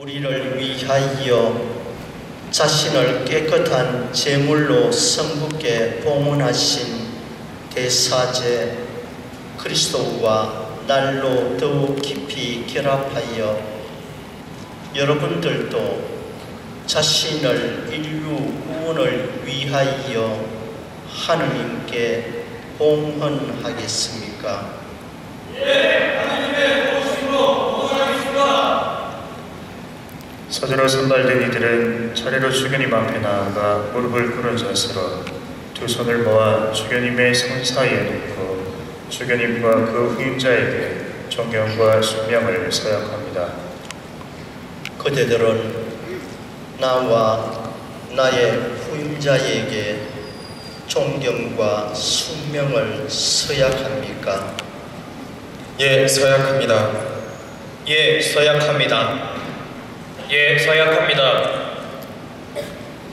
우리를 위하여 자신을 깨끗한 제물로 성부께 봉헌하신 대사제 그리스도와 날로 더욱 깊이 결합하여 여러분들도 자신을 인류 구원을 위하여 하느님께 봉헌하겠습니까? 예, 하느님의 도우심으로 봉헌하겠습니다. 서두러 선발된 이들은 차례로 주교님 앞에 나아가 무릎을 꿇은 자세로 두 손을 모아 주교님의 손 사이에 놓고 주교님과 그 후임자에게 존경과 순명을 서약합니다. 그대들은 나와 나의 후임자에게 존경과 순명을 서약합니까? 예, 서약합니다. 예, 서약합니다. 예, 서약합니다.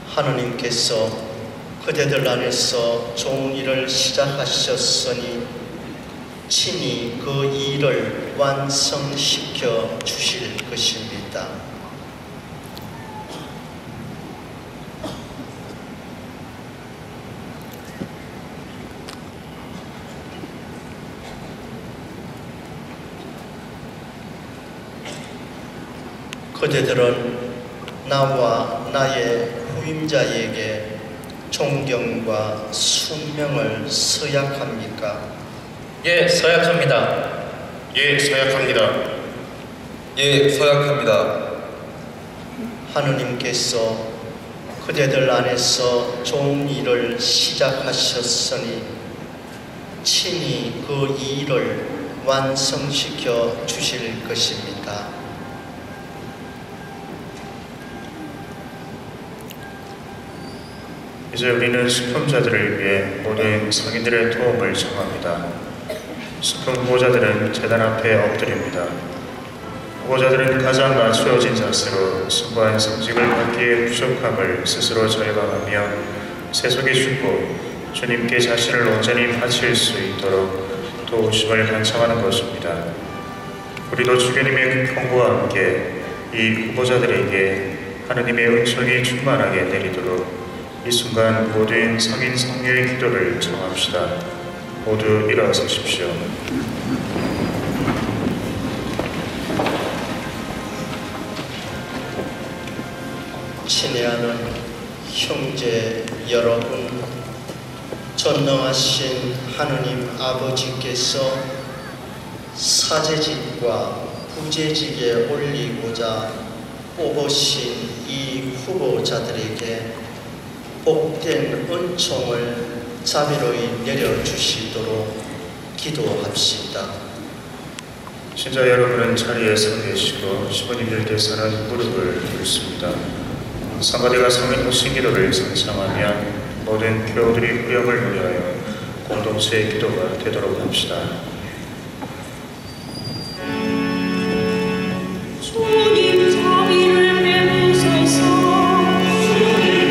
하느님께서 그대들 안에서 좋은 일을 시작하셨으니 친히 그 일을 완성시켜 주실 것입니다. 그대들은 나와 나의 후임자에게 존경과 순명을 서약합니까? 예, 서약합니다. 예, 서약합니다. 예, 서약합니다. 하느님께서 그대들 안에서 좋은 일을 시작하셨으니 친히 그 일을 완성시켜 주실 것입니다. 이제 우리는 수품자들을 위해 모든 성인들의 도움을 청합니다. 수품 후보자들은 제단 앞에 엎드립니다. 후보자들은 가장 낮추어진 자세로 숭고한 성직을 받기에 부족함을 스스로 절감하며 세속에 죽고 주님께 자신을 온전히 바칠 수 있도록 도우심을 간청하는 것입니다. 우리도 주교님의 경고와 함께 이 후보자들에게 하느님의 은총이 충만하게 내리도록 이 순간 모든 성인 성녀의 기도를 청합시다. 모두 일어서십시오. 친애하는 형제 여러분, 전능하신 하느님 아버지께서 사제직과 부제직에 올리고자 뽑으신 이 후보자들에게 복된 은총을 자비로이 내려주시도록 기도합시다. 신자 여러분은 자리에 서 계시고 시부님들께서는 무릎을 꿇습니다. 성가대가 성인 호신 기도를 성창하며 모든 교우들이 후렴을 위하여 공동체의 기도가 되도록 합시다. 주님 자비를 베푸소서. 주님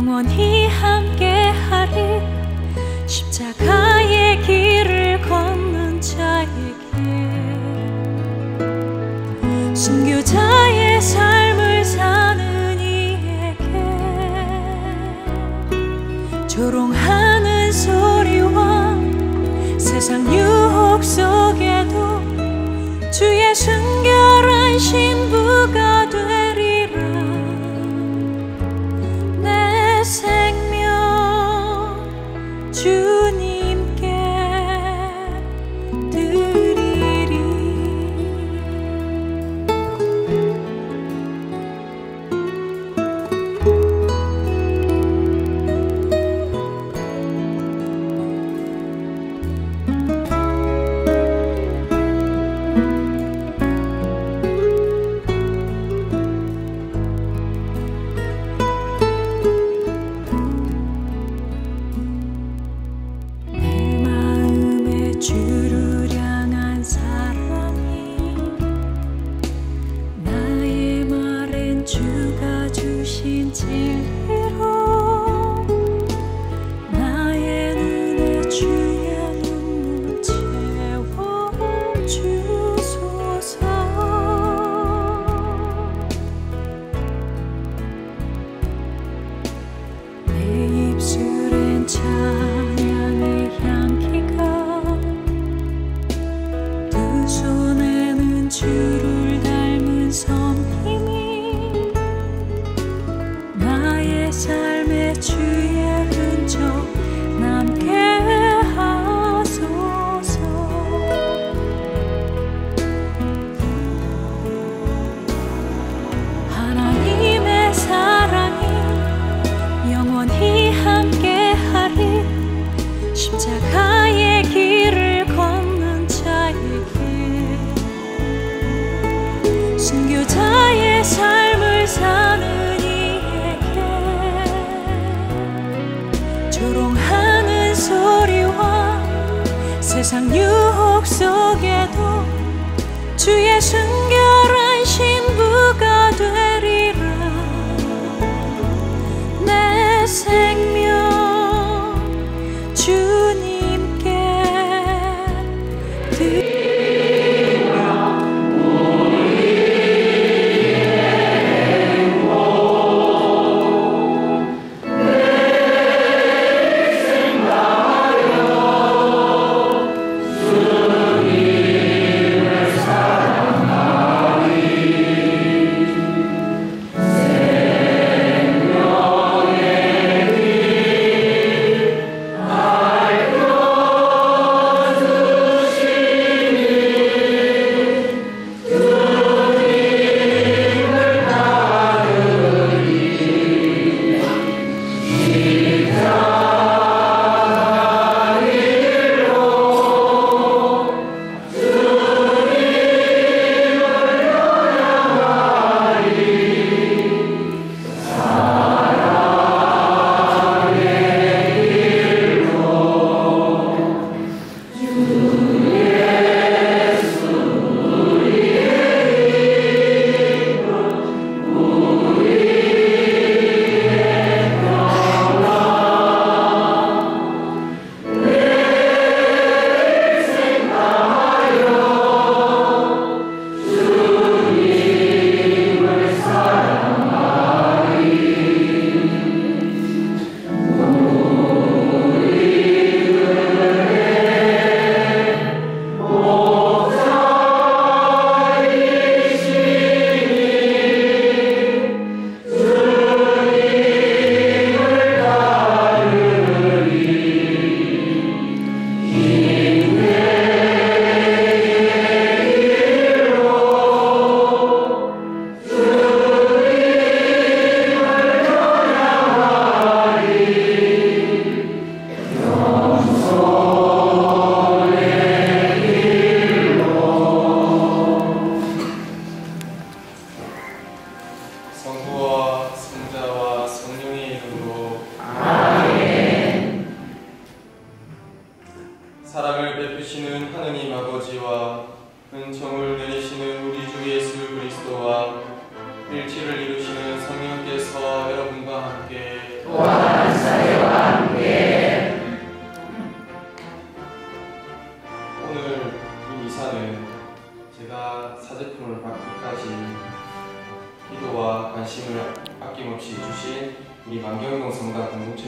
영원히 함께하리. 십자가의 길을 걷는 자에게, 순교자의 삶을 사는 이에게, 조롱하는 소리와 세상 유혹 속에도 주의 순결한 신부가 되리라. 내 생명 주님께 드리리. 주를 향한 사랑이, 나의 말엔 주가 주신 진리로, 나의 눈에 주의 눈물 채워주소서. 내 입술엔 찬양의 향기가, 손에는 주를 닮은 섬김이, 나의 삶에 주의 흔적 남게 하소서. 하나님의 사랑이 영원히 함께하리. 십자가의 길을 걷는 자에게, 순교자의 삶을 사는 이에게, 조롱하는 소리와 세상 유혹 속에도 주의 순결한 신부가 되리라. 내 생명 주님께 드리리. 주님을 사랑하라.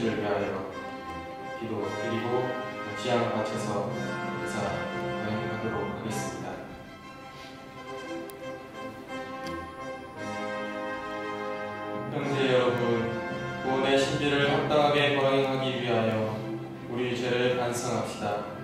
되시기를 위하여 기도드리고 지향 바쳐서 의사 여행하도록 하겠습니다. 형제 여러분, 구원의 신비를 합당하게 거행하기 위하여 우리 죄를 반성합시다.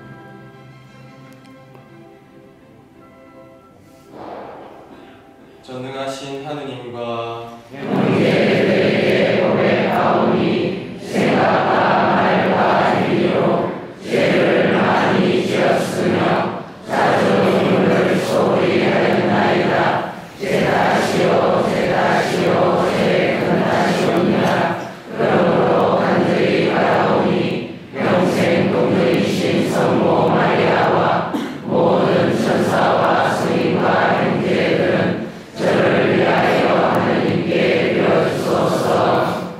전능하신 하느님과 우리에게 고백하오니 생각과 말과 행위로 죄를 많이 지었으며 자주 소리 하였나이다. 죄다시오 죄다시오 죄 큰하시옵니다. 그러므로 간절히 바라오니 영생 동정이신 성모 마리아와 모든 천사와 스님과 형제들은 저를 위하여 하느님께 빌어주소서.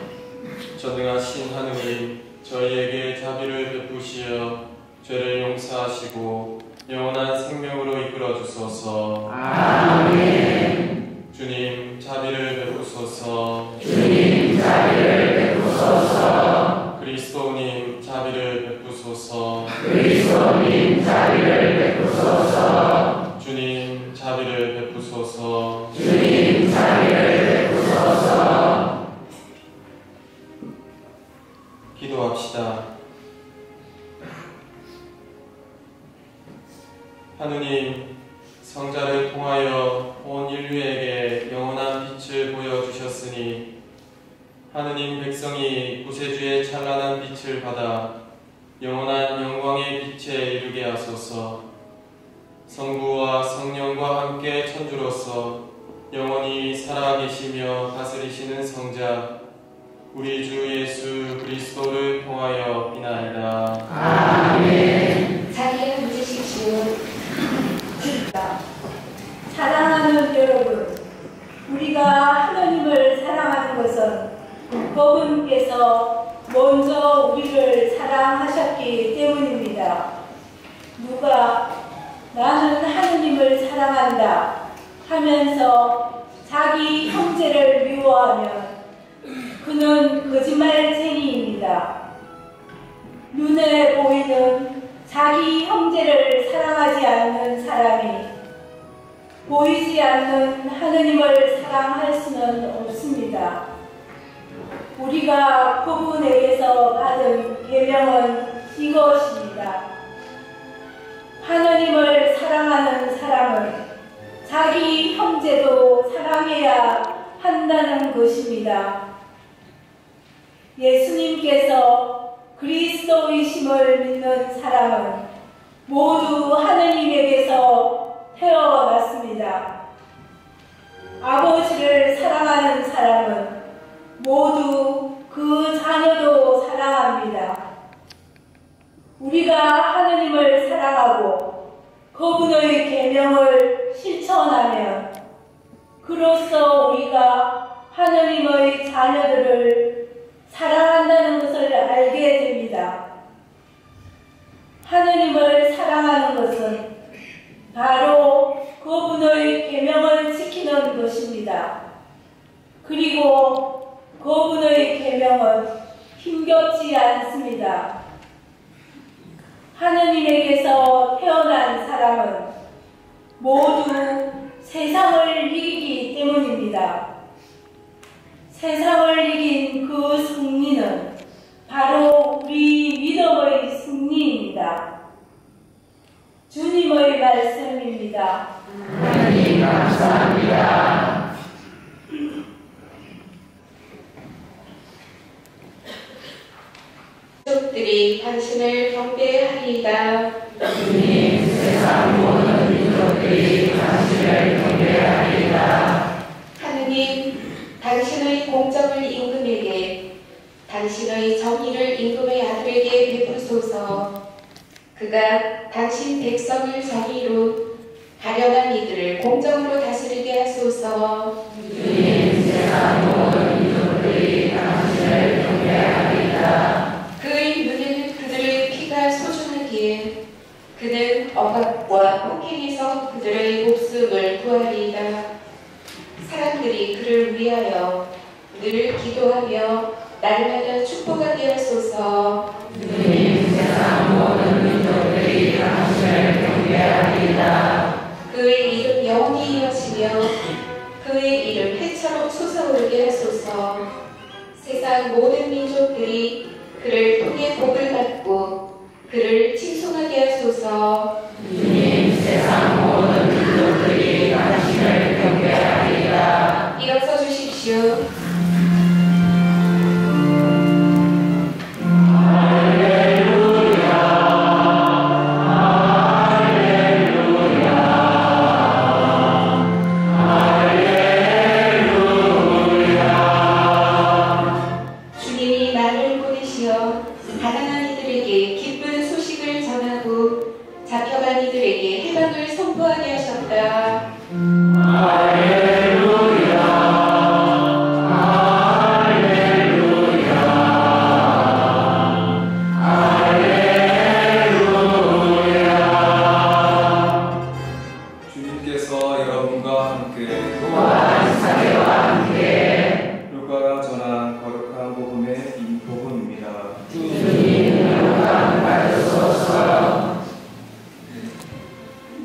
전능하신 하느님, 저희에게 자비를 베푸시어 죄를 용서하시고 영원한 생명으로 이끌어 주소서. 아멘. 주님, 자비를 베푸소서. 주님, 자비를 베푸소서. 그리스도님, 자비를 베푸소서. 그리스도님, 자비를 베푸소서. 주님, 자비를 베푸소서. 주님, 자비를 베푸소서. 기도합시다. 하느님, 성자를 통하여 온 인류에게 영원한 빛을 보여주셨으니 하느님 백성이 구세주의 찬란한 빛을 받아 영원한 영광의 빛에 이르게 하소서. 성부와 성령과 함께 천주로서 영원히 살아계시며 다스리시는 성자 우리 주 예수 그리스도를 통하여 비나이다. 아멘. 자기의 묻으십시오. 사랑하는 여러분, 우리가 하나님을 사랑하는 것은 그분께서 먼저 우리를 사랑하셨기 때문입니다. 누가 나는 하나님을 사랑한다 하면서 자기 형제를 미워하면 그는 거짓말쟁이입니다. 눈에 보이는 자기 형제를 사랑하지 않는 사람이 보이지 않는 하느님을 사랑할 수는 없습니다. 우리가 그분에게서 받은 계명은 이것입니다. 하느님을 사랑하는 사람은 자기 형제도 사랑해야 한다는 것입니다. 예수님께서 그리스도이심을 믿는 사람은 모두 하느님에게서 태어났습니다. 아버지를 사랑하는 사람은 모두 그 자녀도 사랑합니다. 우리가 하느님을 사랑하고 그분의 계명을 실천하면 그로써 우리가 하느님의 자녀들을 사랑한다는 것을 알게 됩니다. 하느님을 사랑하는 것은 바로 그분의 계명을 지키는 것입니다. 그리고 그분의 계명은 힘겹지 않습니다. 하느님에게서 태어난 사람은 모두 세상을 이기기 때문입니다. 세상을 이긴 그 승리는 바로 우리 믿음의 승리입니다. 주님의 말씀입니다. 하나님 감사합니다. 민족들이 당신을 경배하리이다. 주님, 세상 모든 민족들이 당신을 경배하리이다. 하느님, 당신의 공정을 임금에게, 당신의 정의를 임금의 아들에게 베푸소서. 그가 당신 백성을 정의로, 가련한 이들을 공정으로 다스리게 하소서. 주님, 세상 모든 민족들이 당신을 경배하리이다. 그의 눈에는 그들의 피가 소중하기에 그는 억압과 폭행에서 그들의 목숨을 구하리이다. 사람들이 그를 위하여 늘 기도하며 날마다 축복하게 하소서. 주님 세상 모든 민족들이 당신을 경배하리이다. 그의 이름 영원히 이어지며 그의 이름 해처럼 솟아오르게 하소서. 세상 모든 민족들이 그를 통해 복을 받고 그를 칭송하게 하소서. 주님 세상 모든 민족들이 당신을 경배하리이다. 일어서 주십시오.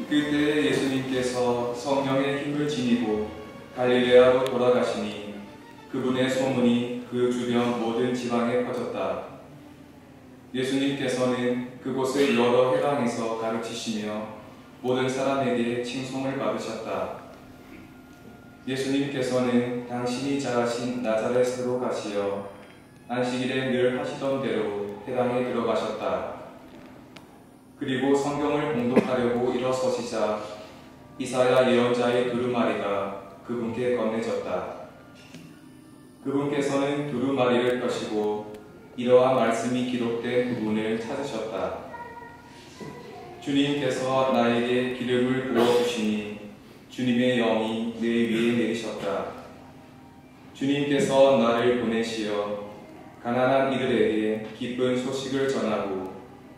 그때 예수님께서 성령의 힘을 지니고 갈릴레아로 돌아가시니 그분의 소문이 그 주변 모든 지방에 퍼졌다. 예수님께서는 그곳의 여러 회당에서 가르치시며 모든 사람에게 칭송을 받으셨다. 예수님께서는 당신이 자라신 나자렛으로 가시어 안식일에 늘 하시던 대로 회당에 들어가셨다. 그리고 성경을 봉독하려고 일어서시자 이사야 예언자의 두루마리가 그분께 건네졌다. 그분께서는 두루마리를 펴시고 이러한 말씀이 기록된 부분을 찾으셨다. 주님께서 나에게 기름을 부어주시니 주님의 영이 내 위에 내리셨다. 주님께서 나를 보내시어 가난한 이들에게 기쁜 소식을 전하고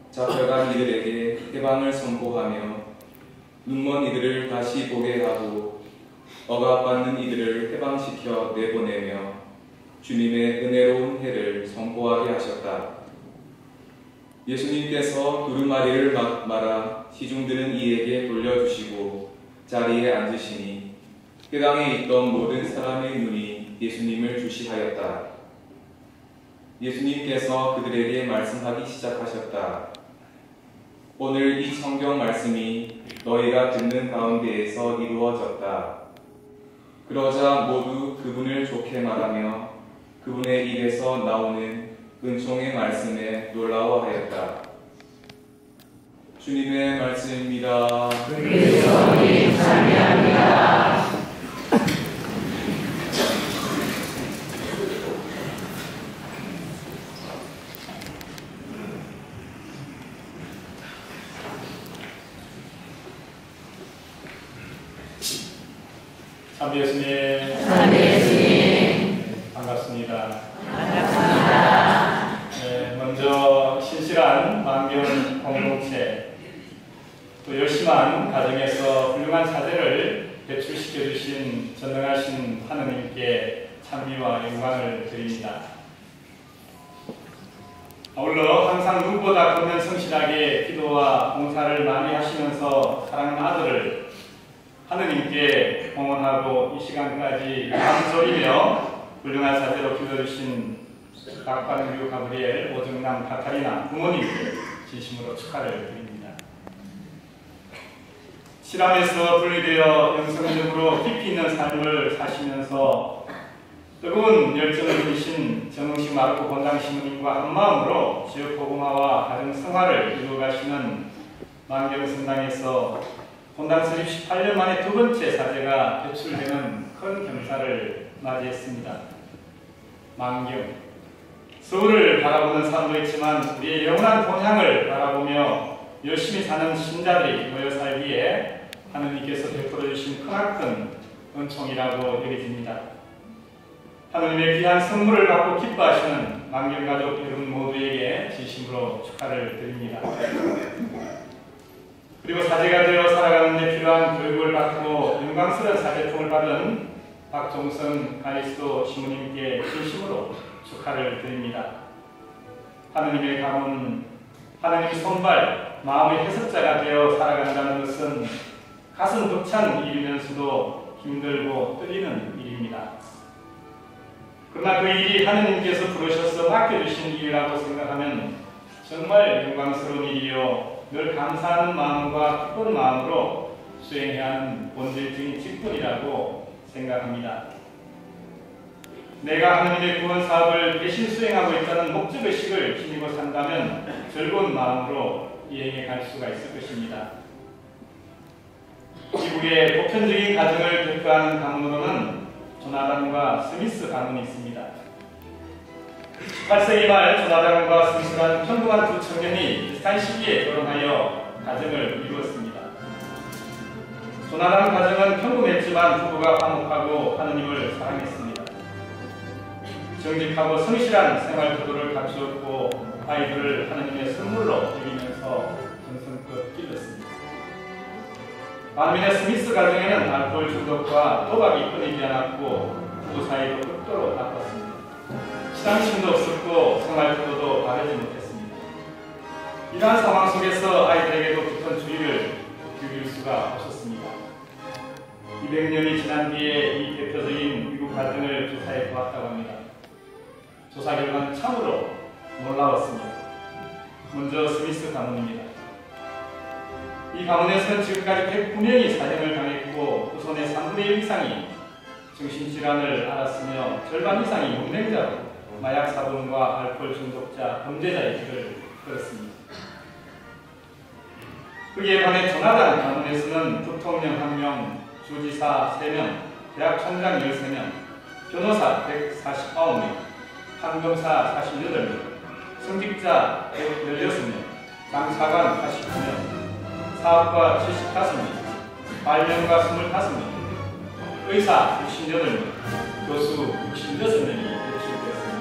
잡혀간 이들에게 해방을 선포하며 눈먼 이들을 다시 보게 하고 억압받는 이들을 해방시켜 내보내며 주님의 은혜로운 해를 선포하게 하셨다. 예수님께서 두루마리를 말아 시중드는 이에게 돌려주시고 자리에 앉으시니 회당에 있던 모든 사람의 눈이 예수님을 주시하였다. 예수님께서 그들에게 말씀하기 시작하셨다. 오늘 이 성경 말씀이 너희가 듣는 가운데에서 이루어졌다. 그러자 모두 그분을 좋게 말하며 그분의 입에서 나오는 은총의 말씀에 놀라워하였다. 주님의 말씀입니다. 그리스도님 찬미합니다. 참비 예수님. 참비 예수님. 반갑습니다. 반갑습니다. 네, 먼저 신실한 만경 공동체, 또 열심한 가정에서 훌륭한 사제를 배출시켜 주신 전능하신 하느님께 찬미와 영광을 드립니다. 아울러 항상 누구보다 걷는 성실하게 기도와 봉사를 많이 하시면서 사랑하는 아들을 하느님께 봉헌하고 이 시간까지 감소리며 훌륭한 사제로 기도해주신 박관규 가브리엘, 오정남 카타리나 부모님께 진심으로 축하를 드립니다. 실암에서 분리되어 영성적으로 깊이 있는 삶을 사시면서 뜨거운 열정을 지니신 정흥식 마르코 본당 신부님과 한마음으로 지역 복음화와 가정 성화를 이루어가시는 만경성당에서 본당 설립 18년 만에 두 번째 사제가 배출되는 큰 경사를 맞이했습니다. 만경, 서울을 바라보는 사람도 있지만 우리의 영원한 본향을 바라보며 열심히 사는 신자들이 모여 살기에 하느님께서 베풀어 주신 크나큰 은총이라고 여겨집니다. 하느님의 귀한 선물을 받고 기뻐하시는 만경가족 여러분 모두에게 진심으로 축하를 드립니다. 그리고 사제가 되어 살아가는 데 필요한 교육을 받고 영광스러운 사제품을 받은 박종선 가리스도 신부님께 진심으로 축하를 드립니다. 하느님의 가문, 하느님 손발, 마음의 해석자가 되어 살아간다는 것은 가슴 벅찬 일이면서도 힘들고 떨리는 일입니다. 그러나 그 일이 하느님께서 부르셔서 맡겨주신 일이라고 생각하면 정말 영광스러운 일이요, 늘 감사하는 마음과 기쁜 마음으로 수행해야 하는 본질적인 직분이라고 생각합니다. 내가 하느님의 구원 사업을 대신 수행하고 있다는 목적의식을 지니고 산다면 즐거운 마음으로 이행해 갈 수가 있을 것입니다. 미국의 보편적인 가정을 대표하는 가문으로는 조나단과 스미스 가문이 있습니다. 18세기 말 조나단과 스미스라는 평범한 두 청년이 비슷한 시기에 결혼하여 가정을 이루었습니다. 조나단 가정은 평범했지만 부부가 화목하고 하느님을 사랑했습니다. 정직하고 성실한 생활 구도를 갖추었고 아이들을 하느님의 선물로 드리면서 정성껏 길렀습니다. 반면에 스미스 가정에는 알코올 중독과 도박이 끊이지 않았고 부부 사이도 극도로 나빴습니다. 신앙심도 없었고 생활 구도도 바르지 못했습니다. 이러한 상황 속에서 아이들에게도 깊은 주의를 기울일 수가 없었습니다. 200년이 지난 뒤에 이 대표적인 미국 가정을 조사해 보았다고 합니다. 조사 결과는 참으로 놀라웠습니다. 먼저 스미스 가문입니다. 이 가문에서는 지금까지 109명이 사형을 당했고 후손의 3분의 1 이상이 정신질환을 앓았으며 절반 이상이 용맹자로 마약 사범과 알코올 중독자, 범죄자의 길을 걸었습니다. 그에 반해 조나단 가문에서는 부통령 1명, 주지사 3명, 대학총장 13명, 변호사 149명, 판검사 48명, 성직자 116명, 장사관 89명, 사업가 75명, 발명가 25명, 의사 68명, 교수 66명이 배출되었습니다.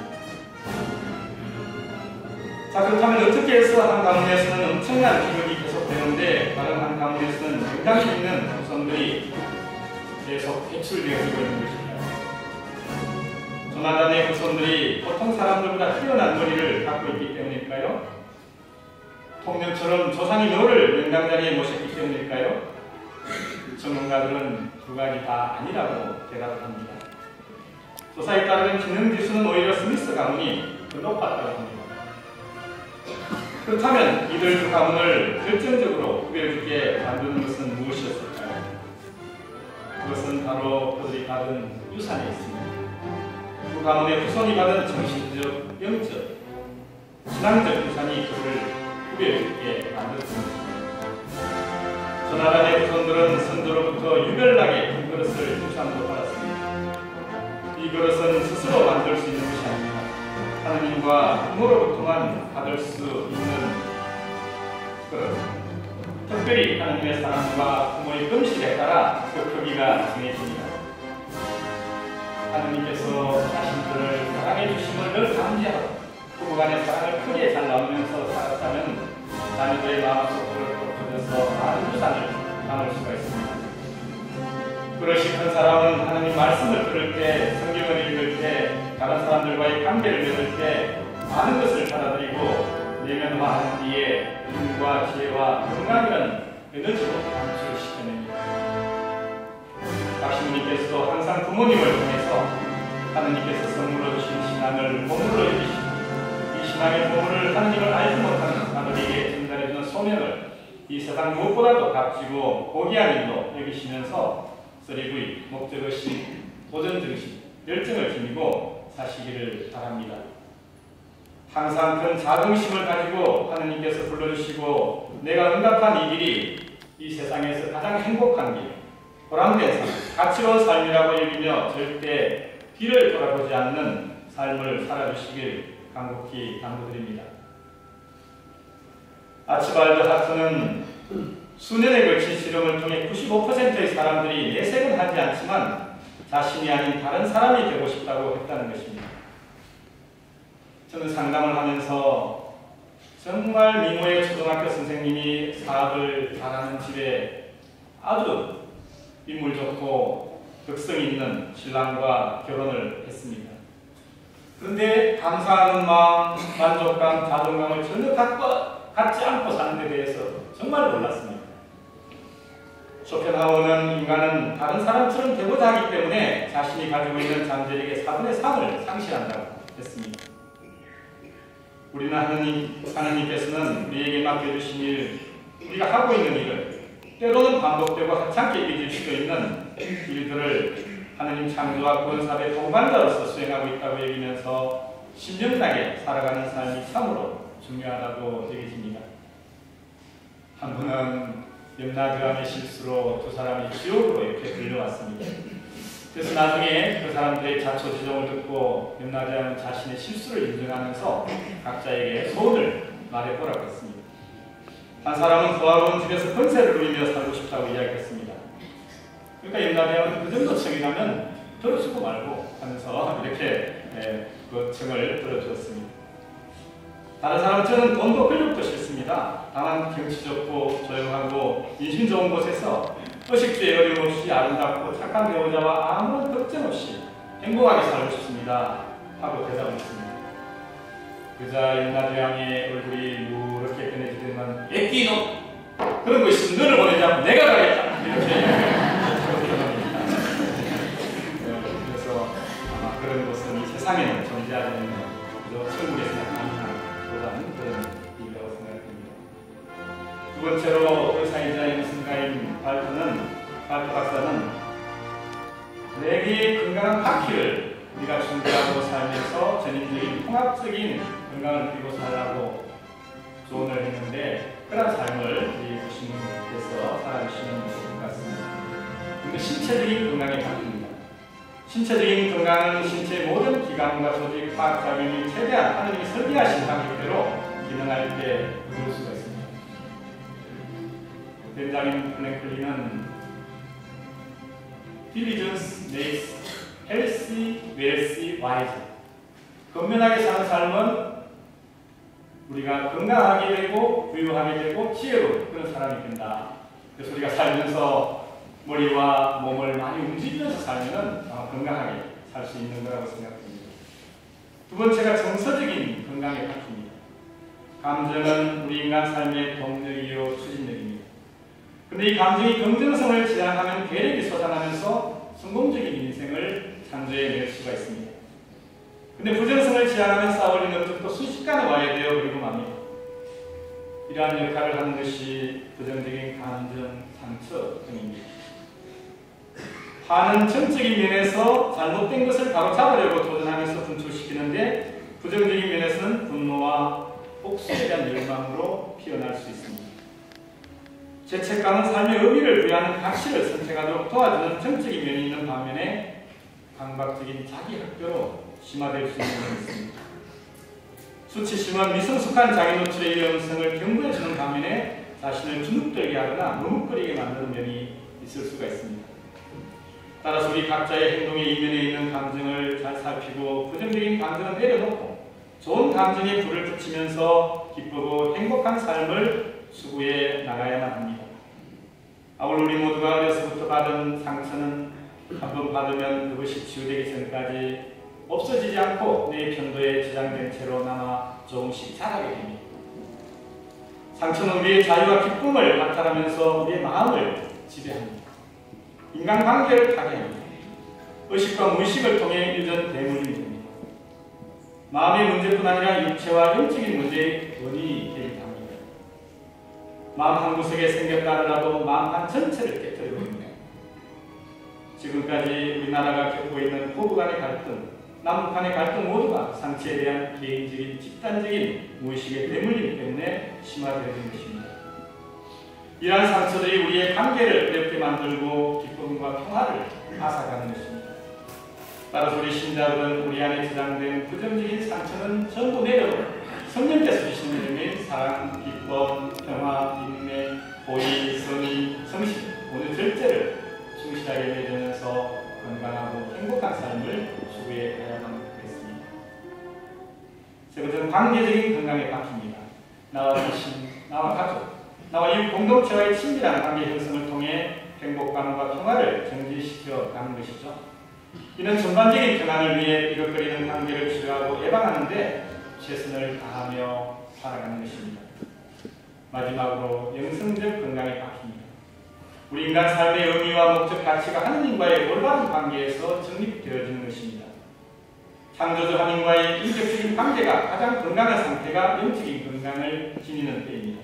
자, 그렇다면 어떻게 해서 한 가문에서는 엄청난 기록이 계속되는데 다른 한 가문에서는 영향력 있는 후손들이 계속 배출되어지고 있는 것입니다. 조나단의 후손들이 보통 사람들보다 뛰어난 머리를 갖고 있기 때문일까요? 통념처럼 조상이 너를 명당자리에 모셨기 때문일까요? 전문가들은 두 가지 다 아니라고 대답을 합니다. 조사에 따르면 지능지수는 오히려 스미스 가문이 더 높았다고 합니다. 그렇다면 이들 두 가문을 결정적으로 구별해주게 만드는 것은 무엇이었을까요? 그것은 바로 그들이 받은 유산에 있습니다. 두 가문의 후손이 받은 정신적, 영적, 신앙적 유산이 그를 구별해주게 만들었습니다. 조나단의 후손들은 선조로부터 유별나게 큰 그릇을 유산으로 받았습니다. 이 그릇은 스스로 만들 수 있는 것이 아닙니다. 하느님과 부모로부터만 받을 수 있는 그릇. 특별히 하느님의 사랑과 부모의 금실에 따라 그 크기가 정해집니다. 하느님께서 자신들을 사랑해 주심을 늘 감지하고 부부간의 사랑을 크게 잘 나누면서 살았다면 자녀들의 마음속으로 터져서 많은 유산을 나눌 수가 있습니다. 그릇이 큰 사람은 하느님 말씀을 들을 때, 성경을 읽을 때, 다른 사람들과의 관계를 맺을 때 많은 것을 받아들이고 내면화한 뒤에 힘과 지혜와 건강이라는 에너지로 감출시켜냅니다. 박신부님께서도 항상 부모님을 통해서 하느님께서 선물로 주신 신앙을 보물로 여기시고 이 신앙의 보물을 하느님을 알지 못하는 아들에게 전달해주는 소명을 이 세상 무엇보다도 값지고 고귀한 일로 여기시면서 쓰리구이, 목적의식, 도전정신, 열정을 지니고 사시기를 바랍니다. 항상 큰 자긍심을 가지고 하느님께서 불러주시고 내가 응답한 이 길이 이 세상에서 가장 행복한 길, 보람된 삶, 가치로운 삶이라고 여기며 절대 뒤를 돌아보지 않는 삶을 살아주시길 간곡히 당부드립니다. 아치발드 하트는 수년에 걸친 실험을 통해 95%의 사람들이 내색은 하지 않지만 자신이 아닌 다른 사람이 되고 싶다고 했다는 것입니다. 저는 상담을 하면서 정말 미모의 초등학교 선생님이 사업을 잘하는 집에 아주 인물 좋고 덕성 있는 신랑과 결혼을 했습니다. 그런데 감사하는 마음, 만족감, 자존감을 전혀 갖지 않고 사는 데 대해서 정말 놀랐습니다. 쇼펜하우어는 인간은 다른 사람처럼 되고자 하기 때문에 자신이 가지고 있는 잠재력의 4분의 3을 상실한다고 했습니다. 우리는 하느님께서는 우리에게 맡겨주신 일, 우리가 하고 있는 일을 때로는 반복되고 하찮게 믿을 수도 있는 일들을 하느님 창조와 구원사의 동반자로서 수행하고 있다고 여기면서 신명나게 살아가는 삶이 참으로 중요하다고 여겨집니다. 한 분은 염라대왕의 실수로 두 사람이 지옥으로 이렇게 들려왔습니다. 그래서 나중에 그 사람들의 자초지종을 듣고 염라대왕은 자신의 실수를 인정하면서 각자에게 소원을 말해보라고 했습니다. 한 사람은 부하로운 집에서 권세를 누리며 살고 싶다고 이야기했습니다. 그러니까 염라대왕은 그 정도 청이라면 들어주고 말고 하면서 이렇게 그 청을 들어주었습니다. 다른 사람은 저는 돈도 권력도 싫습니다. 다만 경치 좋고 조용하고 인심 좋은 곳에서 의식주의 어려움 없이 아름답고 착한 배우자와 아무런 걱정 없이 행복하게 살고 싶습니다. 하고 대답했습니다. 그자 염라대왕의 얼굴이 누렇게 변해지더만 애끼 이놈! 그런 거 있으면 너를 보내자고 내가 가겠다! 이렇게 표현합니다. 그래서 아마 그런 것은 이 세상에는 존재하지 않는 그저 천국에서나 가능한 보다는 그런 일이라고 생각합니다. 두 번째로 의사이자 임승가인 발트 박사는 내게 건강한 바퀴를 우리가 준비하고 살면서 전인적인 통합적인 건강을 누리고 살라고 조언을 했는데 그런 삶을 우리 부신께서 살아주시는 것 같습니다. 그런데 신체적인 건강의 바퀴입니다. 신체적인 건강은 신체의 모든 기관과 조직, 화학작용이 최대한 하느님이 설계하신 방식대로 기능할 때 누릴 수가 있습니다. 벤자민 프랭클린은 Diligence makes healthy, wealthy, wise. 건면하게 사는 삶은 우리가 건강하게 되고 부유하게 되고 지혜로운 그런 사람이 된다. 그래서 우리가 살면서 머리와 몸을 많이 움직이면서 살면 건강하게 살 수 있는 거라고 생각합니다. 두 번째가 정서적인 건강의 바퀴입니다. 감정은 우리 인간 삶의 동력이요 추진력입니다. 그런데 이 감정이 긍정성을 지향하면 계력이 솟아나면서 성공적인 인생을 창조해낼 수가 있습니다. 그런데 부정성을 지향하면 쌓아올린 것들도 순식간에 와야 돼요. 그리고 맙니다. 이러한 역할을 하는 것이 부정적인 감정, 상처 등입니다. 화는 정적인 면에서 잘못된 것을 바로 잡으려고 도전하면서 분출시키는데 부정적인 면에서는 분노와 복수에 대한 열망으로 피어날 수 있습니다. 죄책감은 삶의 의미를 부여하는 가치를 선택하도록 도와주는 정적인 면이 있는 반면에 강박적인 자기 학교로 심화될 수 있는 면이 있습니다. 수치심은 미성숙한 자기 노출의 위험성을 경고해주는 반면에 자신을 주눅들게 하거나 머뭇거리게 만드는 면이 있을 수가 있습니다. 따라서 우리 각자의 행동의 이면에 있는 감정을 잘 살피고 부정적인 감정은 내려놓고 좋은 감정에 불을 붙이면서 기쁘고 행복한 삶을 추구해 나가야만 합니다. 아울러 우리 모두가 어려서부터 받은 상처는 한번 받으면 그것이 치유되기 전까지 없어지지 않고 내 편도에 저장된 채로 남아 조금씩 자라게 됩니다. 상처는 우리의 자유와 기쁨을 박탈하면서 우리의 마음을 지배합니다. 인간관계를 타개합니다. 의식과 무의식을 통해 유전 대물림이 됩니다. 마음의 문제뿐 아니라 육체와 영적인 문제의 원인이 되기도 합니다. 마음 한 구석에 생겼다 하더라도 마음 한 전체를 깨뜨리고 있습니다. 지금까지 우리나라가 겪고 있는 부부 간의 갈등, 남북 간의 갈등 모두가 상처에 대한 개인적인, 집단적인 무의식의 대물림 때문에 심화되는 것입니다. 이러한 상처들이 우리의 관계를 어렵게 만들고 기쁨과 평화를 앗아가는 것입니다. 따라서 우리 신자들은 우리 안에 저장된 부정적인 상처는 전부 내려놓고 성령께서 주시는 의미인 사랑, 기쁨, 평화, 인내, 호의, 선의, 성실, 오늘 절제를 충실하게 내주면서 건강하고 행복한 삶을 추구해 가야만 하겠습니다. 세 번째는 관계적인 건강의 바퀴입니다. 나와 자신, 나와 가족, 나와 이웃 공동체와의 친밀한 관계 형성을 통해 행복감과 평화를 정지시켜 가는 것이죠. 이는 전반적인 평안을 위해 비극거리는 관계를 치료하고 예방하는데 최선을 다하며 살아가는 것입니다. 마지막으로 영성적 건강에 바뀝니다. 우리 인간 삶의 의미와 목적 가치가 하느님과의 올바른 관계에서 정립되어지는 것입니다. 창조주 하나님과의 인격적인 관계가 가장 건강한 상태가 영적인 건강을 지니는 때입니다.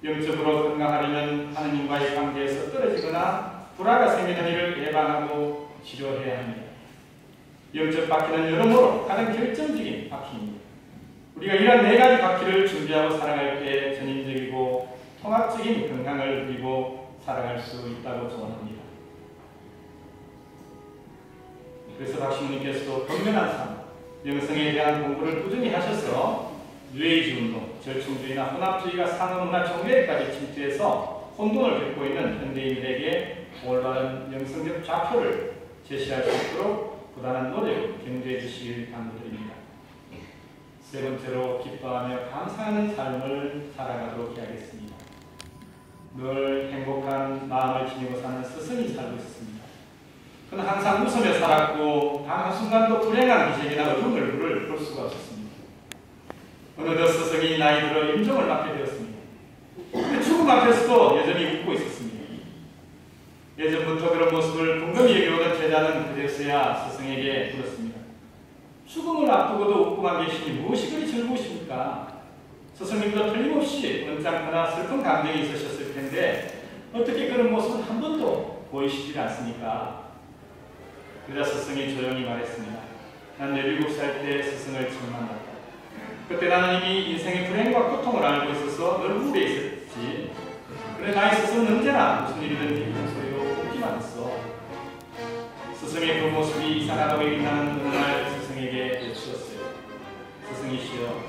영적으로 건강하려면 하나님과의 관계에서 떨어지거나 불화가 생기는 일을 예방하고 치료해야 합니다. 영적 바퀴는 여러모로 가장 결정적인 바퀴입니다. 우리가 이러한 네 가지 바퀴를 준비하고 살아갈 때 전인적이고 통합적인 건강을 누리고 살아갈 수 있다고 조언합니다. 그래서 박신부님께서도 건면한 삶, 영성에 대한 공부를 꾸준히 하셔서 뉴에이지 운동, 절충주의나 혼합주의가 상업문화 종교에까지 침투해서 혼돈을 겪고 있는 현대인들에게 올바른 영성적 좌표를 제시할 수 있도록 부단한 노력을 경주해 주시길 당부드립니다. 세 번째로 기뻐하며 감사하는 삶을 살아가도록 해야겠습니다. 늘 행복한 마음을 지니고 사는 스승이 살고 있습니다. 그는 항상 웃으며 살았고 단 한순간도 불행한 기색이나 어두운 얼굴을 볼 수가 없었습니다. 어느덧 스승이 나이 들어 임종을 맡게 되었습니다. 그런데 죽음 앞에서도 여전히 웃고 있었습니다. 예전부터 그런 모습을 궁금히 여겨오던 제자는 그제서야 스승에게 물었습니다. 죽음을 앞두고도 웃고만 계시니 무엇이 그리 즐거우십니까? 스승님도 틀림없이 언짢거나 슬픈 감정이 있으셨을 텐데 어떻게 그런 모습을 한 번도 보이시지 않습니까? 그러자 스승이 조용히 말했습니다. 난 17살 때 스승을 처음 만났다. 그때 나는 이미 인생의 불행과 고통을 알고 있어서 늘 우울해 있었지. 그래 나의 스승은 언제나 무슨 일이든지 평소에도 웃기만 했어. 스승의 그 모습이 이상하다고 얘기하는 어느 날 스승에게 여쭈었어요. 스승이시여,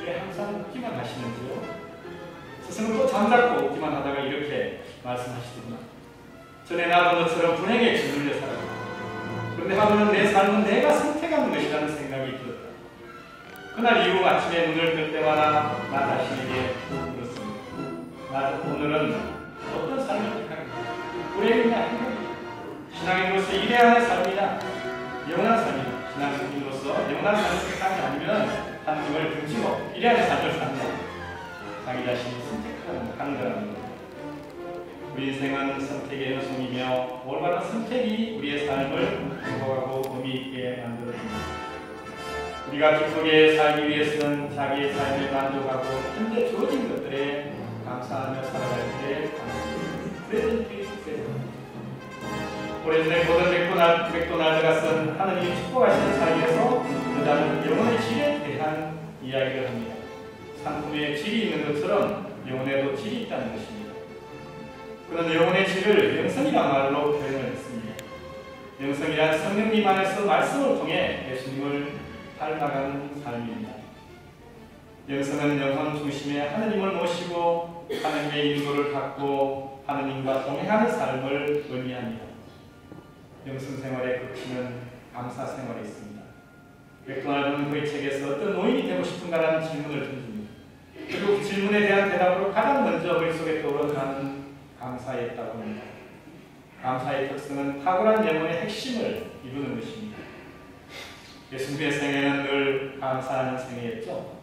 왜 항상 웃기만 하시는지요? 스승은 또 잠잡고 웃기만 하다가 이렇게 말씀하시더구나. 전에 나도 너처럼 불행에 짓눌려 살았다. 그런데 하루는 내 삶은 내가 선택한 것이라는 생각이 들었다. 그날 이후 아침에 눈을 뜰 때마다 나 자신에게 물었습니다. 나도 오늘은 어떤 삶을 택할까? 불행이냐 행복이냐? 신앙인으로서 이래야 할 삶이냐? 영원한 삶이냐? 신앙인으로서 영원한 삶을 택하지 아니면 하나님을 등지고 이래야 할 삶을 사냐? 자기 자신이 선택하는 거랍니다. 우리 인생은 선택의 연속이며 올바른 선택이 우리의 삶을 행복하고 의미 있게 만들어줍니다. 우리가 기쁘게 살기 위해서는 자기의 삶을 만족하고 현재 주어진 것들에 감사하며 살아갈 때 프레젠트 오래전에 고든 맥도날드가 쓴 하느님이 축복하시는 삶에서 여자는 영혼의 질에 대한 이야기를 합니다. 상품에 질이 있는 것처럼 영혼에도 질이 있다는 것입니다. 그는 영혼의 질을 영성이라는 말로 표현을 했습니다. 영성이란 성령님 안에서 말씀을 통해 예수님을 닮아가는 삶입니다. 영성은 영혼 중심에 하느님을 모시고 하느님의 인도를 받고 하느님과 동행하는 삶을 의미합니다. 영성 생활의核心은 감사 생활에 있습니다. 맥도날드는 그의 책에서 어떤 노인이 되고 싶은가라는 질문을 던집니다. 그리고 그 질문에 대한 대답으로 가장 먼저 머릿속에 떠오르는 감사였다고 합니다. 감사의 특성은 탁월한 영혼의 핵심을 이루는 것입니다. 예수님의 생애는 늘 감사하는 생애였죠.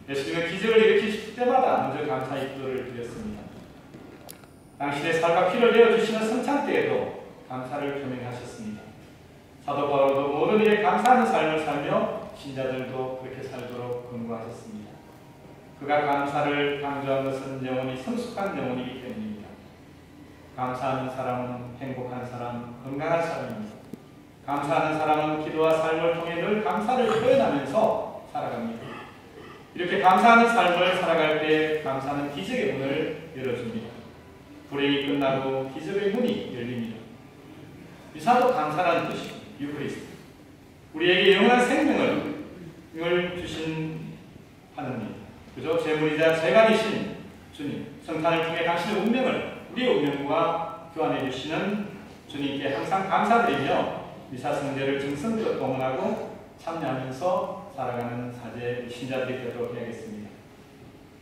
예수님은 기적을 일으키실 때마다 먼저 감사의 기도를 드렸습니다. 당신의 살과 피를 내어주시는 성찬 때에도 감사를 표명하셨습니다. 사도 바울도 모든 일에 감사하는 삶을 살며 신자들도 그렇게 살도록 권고하셨습니다. 그가 감사를 강조한 것은 영혼이 성숙한 영혼이기 때문입니다. 감사하는 사람은 행복한 사람, 건강한 사람입니다. 감사하는 사람은 기도와 삶을 통해 늘 감사를 표현하면서 살아갑니다. 이렇게 감사하는 삶을 살아갈 때 감사는 기적의 문을 열어줍니다. 불행이 끝나고 기적의 문이 열립니다. 유사도 감사라는 뜻이 유크리스트. 우리에게 영원한 생명을 주신 하느님. 그죠? 제물이자 재간이신 주님. 성탄을 통해 당신의 운명을 우리의 운명과 교환해 주시는 주님께 항상 감사드리며 미사성제를 정성껏 봉헌하고 참여하면서 살아가는 사제 신자들이 되도록 해야겠습니다.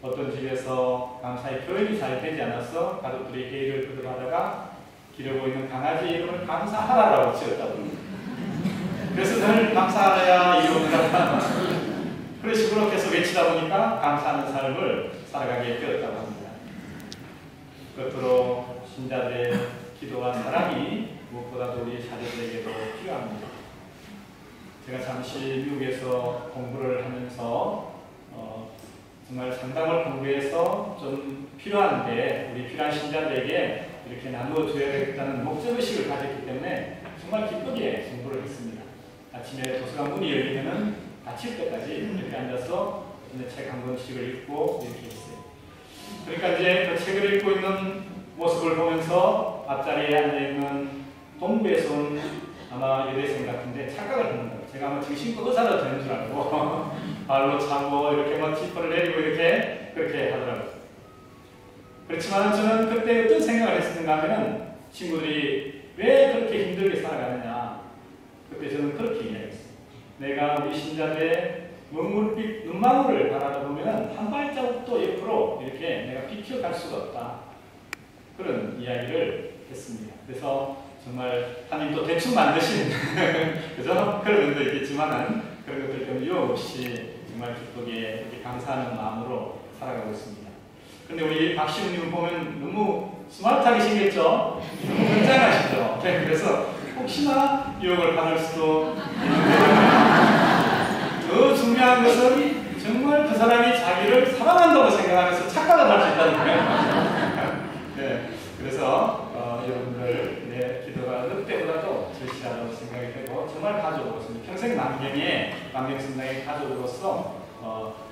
어떤 집에서 감사의 표현이 잘 되지 않아서 가족들이 회의를 거듭하다가 기르고 있는 강아지 이름을 감사하라라고 지었다고 합니다. 그래서 늘 감사하야 이러느라 그런 식으로 계속 외치다 보니까 감사하는 삶을 살아가게 되었다고 합니다. 끝으로 신자들의 기도와 사랑이 무엇보다도 우리 자녀들에게도 필요합니다. 제가 잠시 미국에서 공부를 하면서 정말 상담을 공부해서 좀 필요한데 우리 필요한 신자들에게 이렇게 나누어줘야 되겠다는 목적의식을 가졌기 때문에 정말 기쁘게 공부를 했습니다. 아침에 도서관 문이 열리면은 닫힐 때까지 이렇게 앉아서 책 한 권씩을 읽고 이렇게 했어요. 그러니까 이제 그 책을 읽고 있는 모습을 보면서 앞자리에 앉아있는 동부에서 온 아마 여대생 같은데 착각을 하는 거예요. 제가 아마 정신과 의사가 되는 줄 알고 발로 차고 이렇게 막 지퍼를 내리고 이렇게 그렇게 하더라고요. 그렇지만 저는 그때 어떤 생각을 했었는가 하면은 친구들이 왜 그렇게 힘들게 살아가느냐. 그때 저는 그렇게 이야기했어요. 내가 우리 신자들의 눈물빛, 눈망울을 바라다 보면 한 발자국도 옆으로 이렇게 내가 비켜갈 수가 없다. 그런 이야기를 했습니다. 그래서 정말 하나님 또 대충 만드신 그죠? 그런 면도 있겠지만은 그런 것들 때문에 유혹없이 정말 기쁘게 이렇게 감사하는 마음으로 살아가고 있습니다. 근데 우리 박시웅님을 보면 너무 스마트하게 생겼죠? 너무 굉장하시죠? 그래서 혹시나 유혹을 받을 수도 더 중요한 것은 정말 그 사람이 자기를 사랑한다고 생각하면서 착각을 할 수 있다는 거예요. 네, 그래서 여러분들 내 기도가 늑대보다도 절실하다고 생각이 되고 정말 가족으로서 평생 만경성당의 가족으로서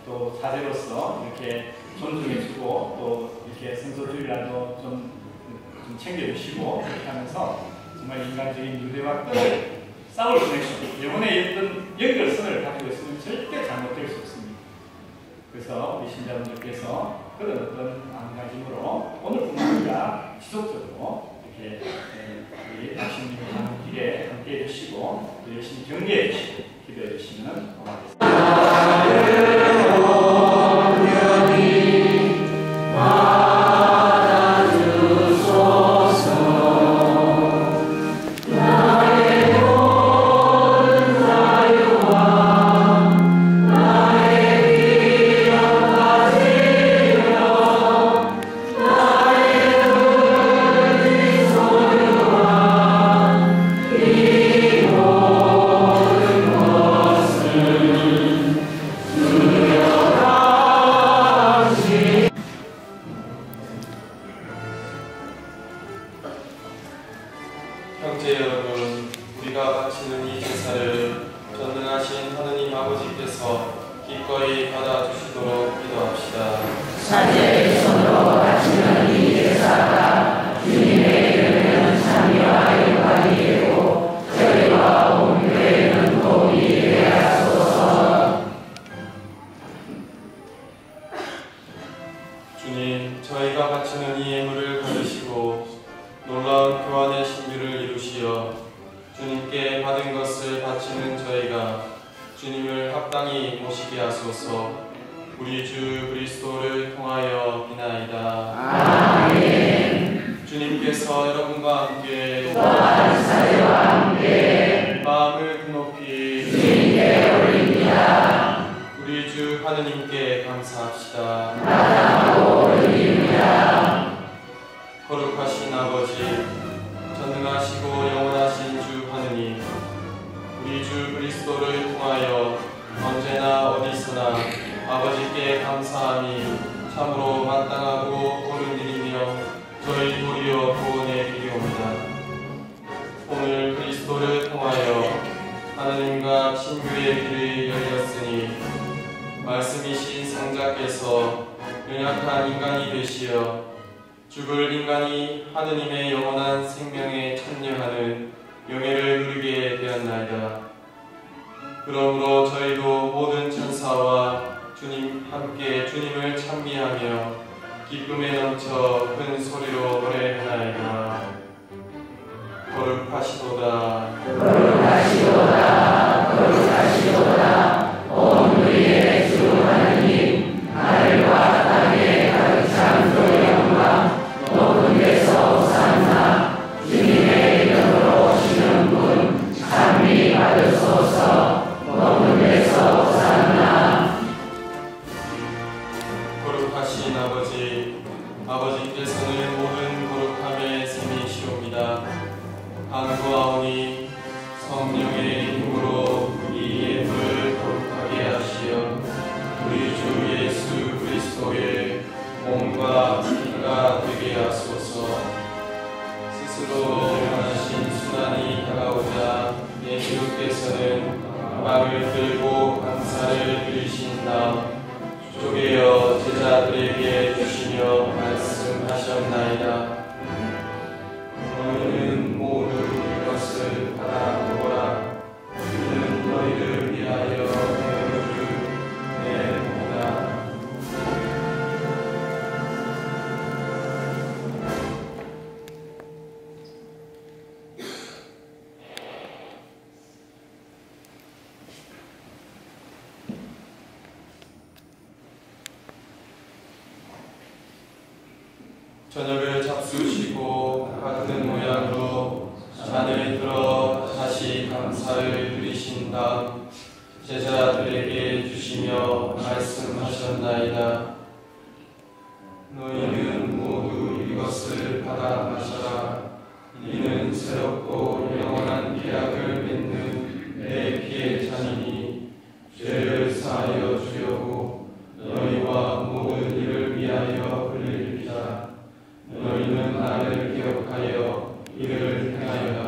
또 자제로서 이렇게 존중해주고 또 이렇게 성소주의라도 좀 챙겨주시고 이렇게 하면서 정말 인간적인 유대와 끈을 싸울 수 있고 영혼의 어떤 연결선을 가지고 있으면 절대 잘못될 수 없습니다. 그래서 우리 신자분들께서 그런 어떤 마음가짐으로 오늘뿐만 아니라 지속적으로 이렇게 우리 박신님이 가는 길에 함께해 주시고 열심히 격려해 주시고 기도해 주시면 고맙겠습니다. 형제 여러분, 우리가 바치는 이 제사를 전능하신 하느님 아버지께서 기꺼이 받아주시도록 기도합시다. 사제의 손으로 바치는 이 제사가 주님의 이름에는 참여와 영광이 되고 저희와 온 교회는 도움이 되게 하소서. 주님, 저희가 바치는 이 예물을 받으시고 놀라운 교환의 신비를 이루시어 주님께 받은 것을 바치는 저희가 주님을 합당히 모시게 하소서. 우리 주 그리스도를 통하여 비나이다. 아멘. 주님께서 여러분과 함께 또한 사제와 함께 마음을 높이 주님께 올립니다. 우리 주 하느님께 감사합시다. 마땅하고 올립니다. 거룩하신 아버지, 전능하시고 영원하신 주 하느님, 우리 주 그리스도를 통하여 언제나 어디서나 아버지께 감사함이 참으로 마땅하고 옳은 일이며 저희 도리어 구원의 길이옵니다. 오늘 그리스도를 통하여 하나님과 친교의 길이 열렸으니 말씀이신 성자께서 연약한 인간이 되시어 죽을 인간이 하느님의 영원한 생명에 참여하는 영예를 누리게 되었나이다. 그러므로 저희도 모든 천사와 주님 함께 주님을 찬미하며 기쁨에 넘쳐 큰 소리로 노래하나이다. 거룩하시도다, 거룩하시도다, 거룩하시도다. 온 우리의 주 하나님, 하늘과 땅에 가득 찬 그 영광, 높은 데서 호산나. 주님의 이름으로 오시는 분 찬미 받으소서. 거룩하신 아버지, 아버지께서는 모든 거룩함의 셈이시옵니다. 간구하오니 성령의 힘으로 이 예물을 거룩하게 하시어 우리 주 예수 그리스도의 몸과 피가 되게 하소서. 스스로 원하신 순환이 다가오자 예수께서는 빵을 들고 감사를 드리신 다음 쪼개어 제자들에게 주시며 말씀하셨나이다. 너희는 모두 이것을 받아 먹어라. 이는 너희를 위하여 내 몸이다. 저녁을 잡수시고 같은 모양으로 잔을 들어 다시 감사를 드리신 다음 제자들에게 주시며 말씀하셨나이다. 너희는 모두 이것을 받아 마셔라. 이는 새롭고 영원한 계약을 맺는 내 피의 잔이니 죄를 사하여 주려고 너희와 모든 이를 위하여 흘리리라. 너희는 나를 기억하여 이를 행하여라.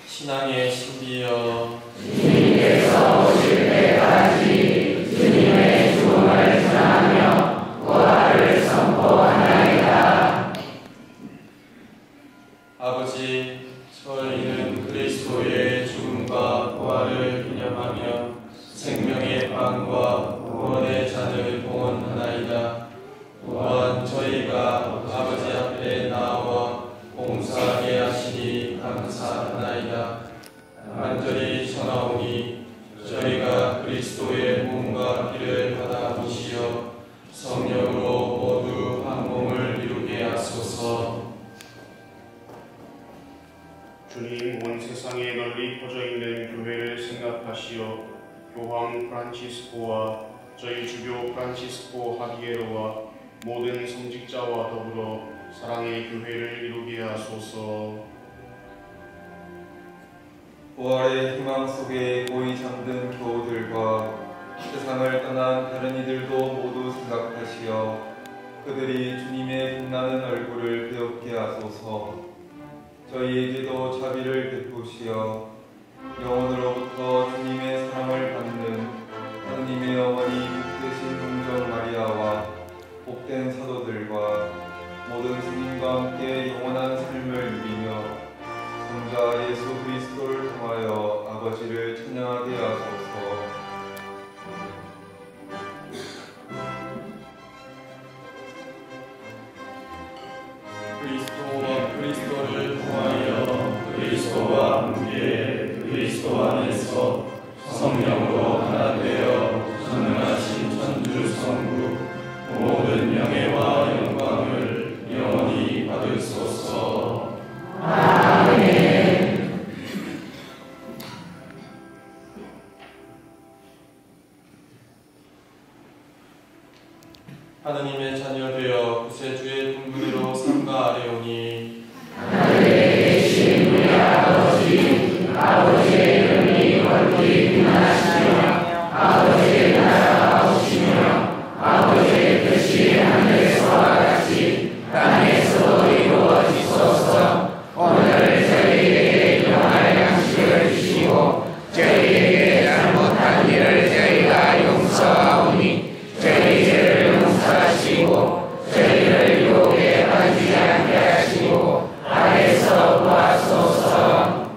신앙의 신비여, 주님께서 오실 때까지 주님의 죽음을 전하며 부활을 선포하나이다. 아버지, 저희는 그리스도의 죽음과 부활을 기념하며 생명의 빵과 구원의 잔을 봉헌하나이다. 또한 저희가 아버지 앞에 나와 봉사하게 하시니 감사하나이다. 간절히 전하오니 저희가 그리스도의 몸과 피를 받아 보시어 성령으로 모두 한 몸을 이루게 하소서. 주님, 온 세상에 널리 퍼져 있는 교회를 생각하시어 교황 프란치스코와 저희 주교 프란치스코 하비에로와 모든 성직자와 더불어 사랑의 교회를 이루게 하소서. 부활의 희망 속에 고이 잠든 교우들과 세상을 떠난 다른 이들도 모두 생각하시어 그들이 주님의 빛나는 얼굴을 배웁게 하소서. 저희에게도 자비를 베푸시어 영혼으로부터 주님의 사랑을 받는 하느님의 어머니 복되신 동정 마리아와 복된 사도들과 모든 스님과 함께 영원한 삶을 누리며 성자 예수 그리스도를 통하여 아버지를 찬양하게 하소서. 그리스도를 통하여 그리스도와 함께 그리스도 안에서 성령으로 하나 되어 전능하신 천주 성부 모든 명예와 영광을 영원히 받으소서. 아멘. 하느님의 자녀 되어 구세주의 분부대로 삼가 아뢰오니 하늘에 계신 우리 아버지, 아버지의 이름이 거룩히 빛나시며 아버지의 나라가 오시며 아버지의 뜻이 하늘에서와 같이 땅에서도 이루어지소서. 오늘 저희에게 일용할 양식을 주시고 저희에게 잘못한 일을 저희가 용서하오니 저희 죄를 용서하시고 저희를 유혹에 빠지지 않게 하시고 악에서 구하소서.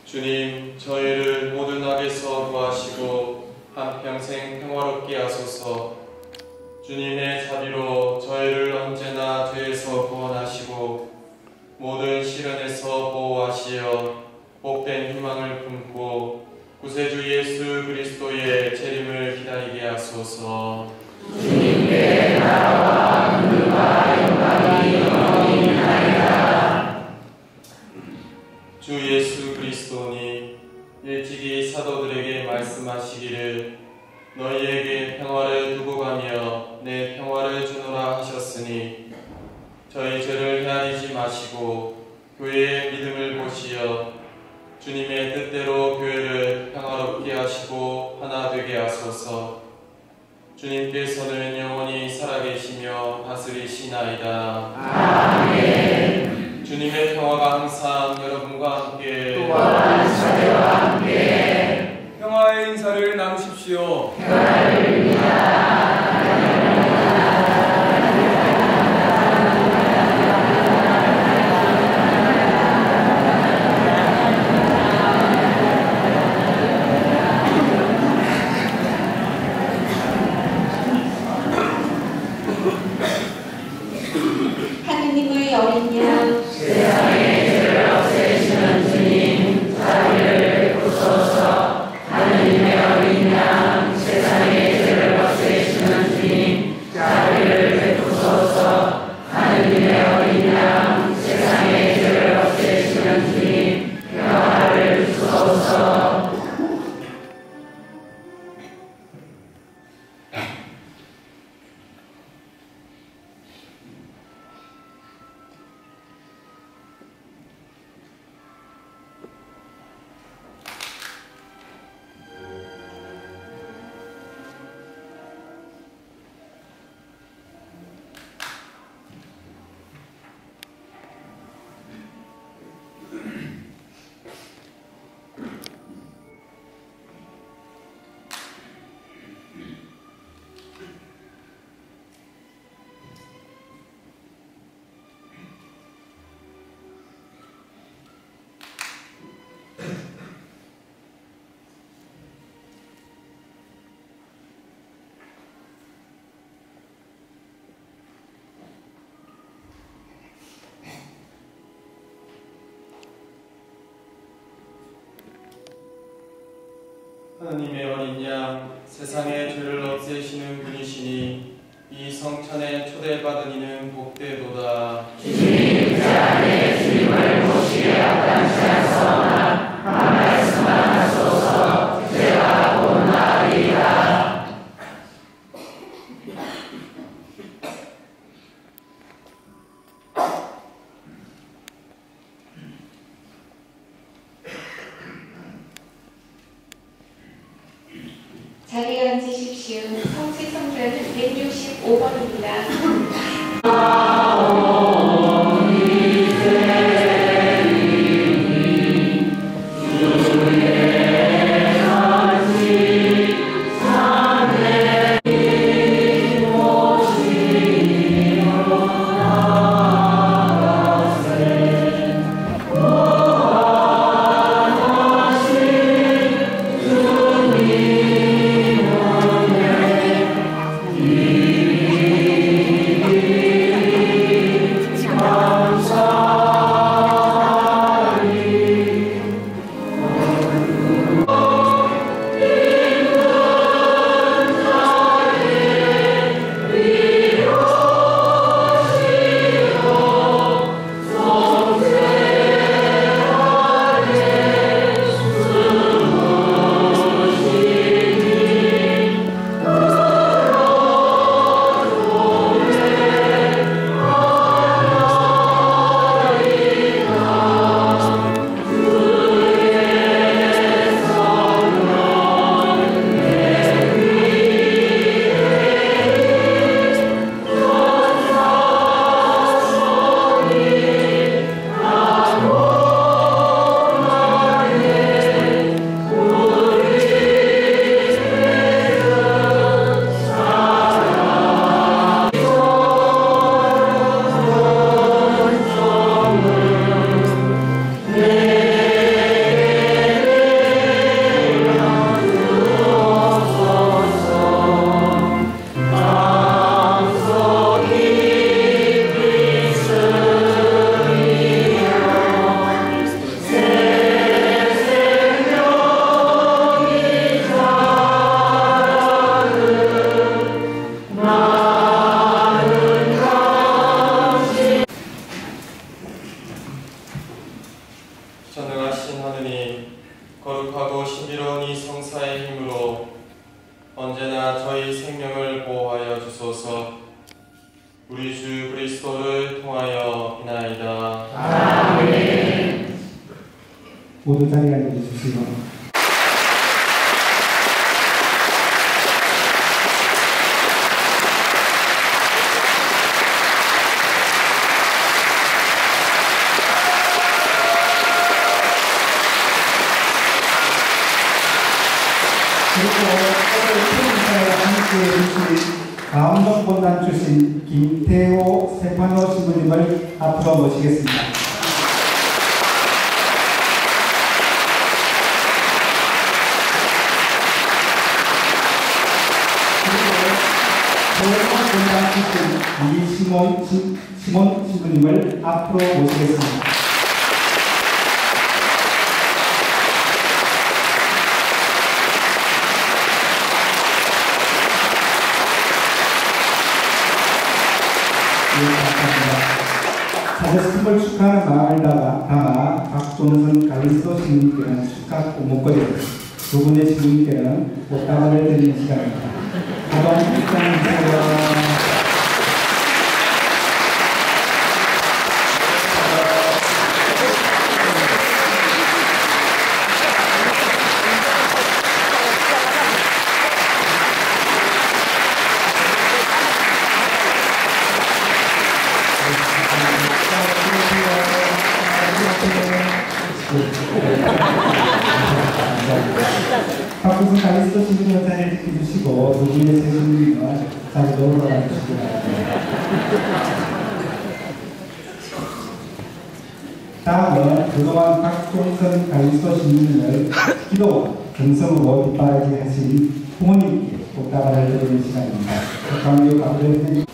주님, 저희를 모든 악에서 구하시고 한평생 평화롭게 하소서. 주님의 자비로 저희를 언제나 죄에서 구원하시고 모든 시련에서 보호하시어 복된 희망을 품고 구세주 예수 그리스도의 재림을 기다리게 하소서. 주님께 나라와 은혜와 영광이 영원히나이다. 주 예수 그리스도니 일찍이 사도들에게 말씀하시기를 너희에게 평화를 두고 가며 내 평화를 주노라 하셨으니 저희 죄를 헤아리지 마시고 교회의 믿음을 보시어 주님의 뜻대로 교회를 평화롭게 하시고 하나 되게 하소서. 주님께서는 영원히 살아계시며 다스리시나이다. 아멘. 주님의 평화가 항상 여러분과 함께 또한 저희와 함께 평화의 인사를 나누십시오. 평화를 빕니다. 하느님의 어린 양 세상의 죄를 없애시는 주님, 자비를 베푸소서. 하느님의 어린 양, 세상의 죄를 없애시는 주님, 자비를 베푸소서. 하느님의 어린 양, 세상의 죄를 없애시는 주님, 평화를 주소서. 하느님의 어린 양, 세상의 죄를 없애시는 분이시니 이 성찬에 초대받은 이는 복되도다. 주님, 제 안에 주님을 모시게 합당치 않사오나 한 말씀만 하소서. 제가 곧 나으리이다. 자리에 앉으십시오. 성취성전은 165번입니다. 날마다 저희 생명을 보호하여 주소서. 우리 주 그리스도를 통하여 비나이다. 아멘. 모두 자리에 앉으십시오. 강원도본단 출신 김태호 세판호 신부님을 앞으로 모시겠습니다. 강원도본단 출신 이시몬 신부님을 앞으로 모시겠습니다. 사제스님을 축하하는 마음을 담아 박종선 가리스도 신부님께는 축하 목걸이를, 두 분의 신부님께는 꽃다발을 드리는 시간입니다. 가방 입장해주세요. 박종선 가리스도 신부님 자리를 지켜주시고 두 분의 새 신부님은 자리로 돌아가 주시기 바랍니다. 다음은 그동안 박종선 가리스도 신부님을 기도 정성으로 뒷바라지 하신 부모님께 꽃다발을 드리는 시간입니다. 강교 가부장님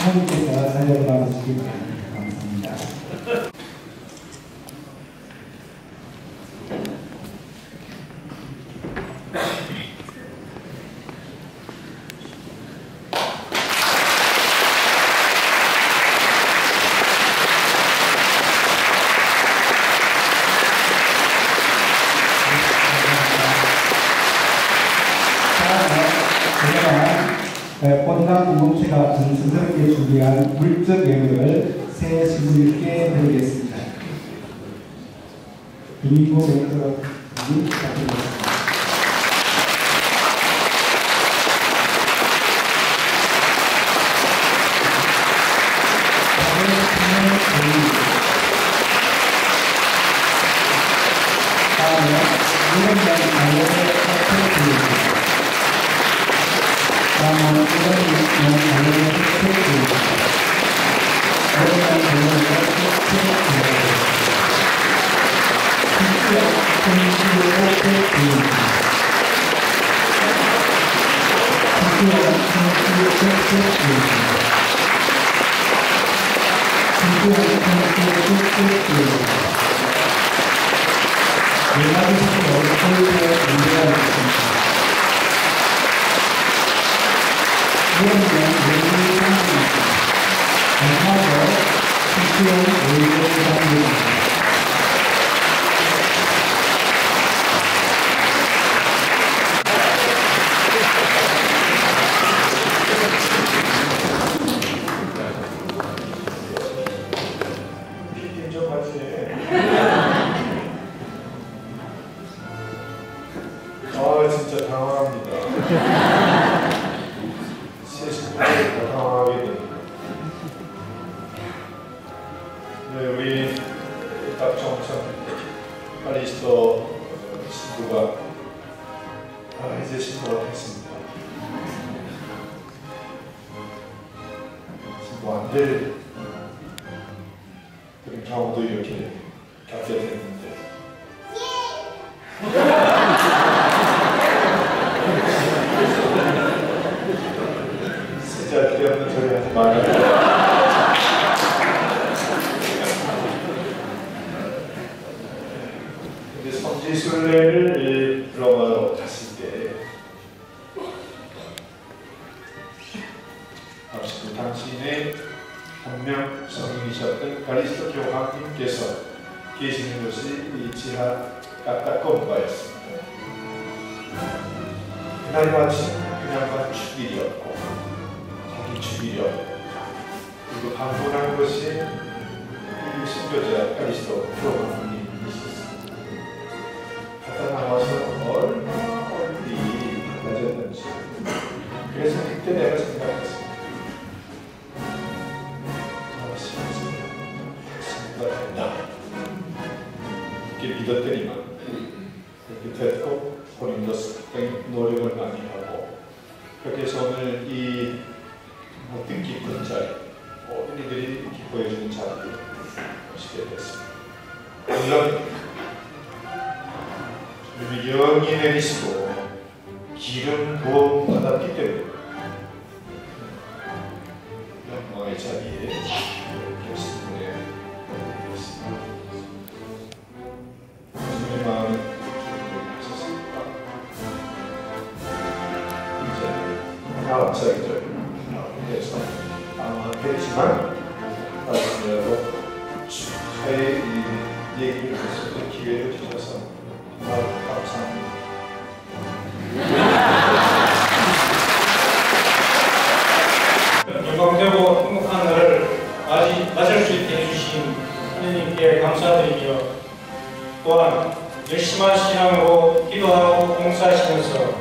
부모님께서 자리를 받으시기 바랍니다. 감사합니다. 본당 공동체가 정성스럽게 준비한 물적 예물을 새 신부님께 드리겠습니다. 김인구 멘토님 부탁드리겠습니다. 진짜 당황합니다. 세심하게 당황하게 됩니다. 네, 우리 박종선 가리스도 신부가 이제 신부가 됐습니다. 신부 안 될 그런 경우도 이렇게 겪게 됐는데 진짜 필요 없는 소리 하지 말아요. 지술례를 로마로 갔을 때 그 당신의 한 명 성인이셨던 갈리스토 교황님께서 계시는 곳이 이 지하 까딱검과였습니다. 그날 마침 그냥만 축일이었고 자기 축일이었고 그리고 방문한 것이 이 신교자 갈리스토 교황님이셨습니다. 갔다 나와서 얼마나 얼굴이 달라졌는지 그래서 그때 내가 생각했습니다. 된다. 이렇게 믿었더니만 그렇게 됐고 본인도 상당히 노력을 많이 하고 그렇게 해서 오늘 이 뜻깊은 자리 어린이들이 기뻐해주는 자리에 오시게 됐습니다. 물론 주님이 영이 내리시고 기름 부어 받았기 때문에 영광의 자리에 계신 분의 주님의 마음이 주님을 이제 다음사기절 해서 아마 했지만 나중에도 축하의 이 얘기를 했을 때 기회를 주셔서 정말 감사합니다. 영광되고 행복한 날을 맞을 수 있게 해주신 하느님께 감사드리며 또한 열심한 신앙으로 기도하고 봉사하시면서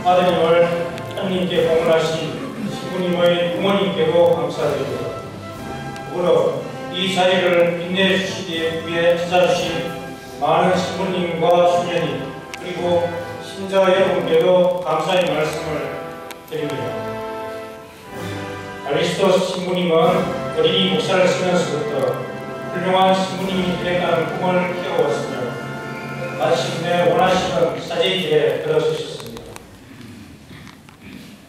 아드님을 하느님께 봉헌하신 신부님의 부모님께도 감사드립니다. 더불어 이 자리를 빛내주시기 위해 찾아주신 많은 신부님과 수녀님 그리고 신자 여러분께도 감사의 말씀을 드립니다. 갈리스토 신부님은 어린이 목사를 쓰면서부터 훌륭한 신부님이 되겠다는 꿈을 키워왔으며 마침내 원하시는 사제의 길에 들어서셨습니다.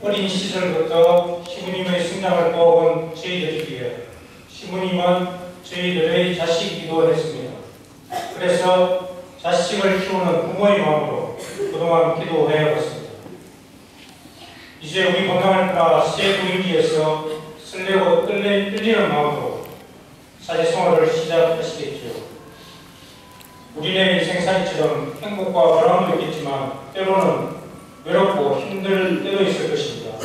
어린 시절부터 신부님의 성장을 보아온 저희들이기에 신부님은 저희들의 자식이기도 했습니다. 그래서 자식을 키우는 부모의 마음으로 그동안 기도해왔습니다. 이제 우리 건강을 따라 새 부인기에서 설레고 떨리는 마음으로 사제생활을 시작하시겠죠. 우리네 인생살이처럼 행복과 보람도 있겠지만 때로는 외롭고 힘들 때도 있을 것입니다.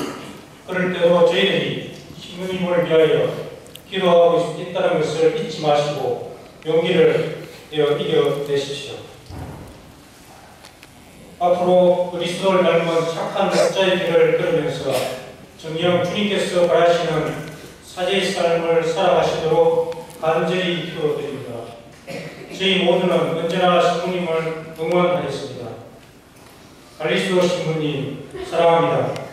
그럴 때도 저희들이 신부님을 위하여 기도하고 있다는 것을 잊지 마시고 용기를 내어 이겨내십시오. 앞으로 그리스도를 닮은 착한 목자의 길을 걸으면서 정녕 주님께서 바라시는 사제의 삶을 살아가시도록 간절히 기도드립니다. 저희 모두는 언제나 신부님을 응원하겠습니다. 갈리스토 신부님 사랑합니다.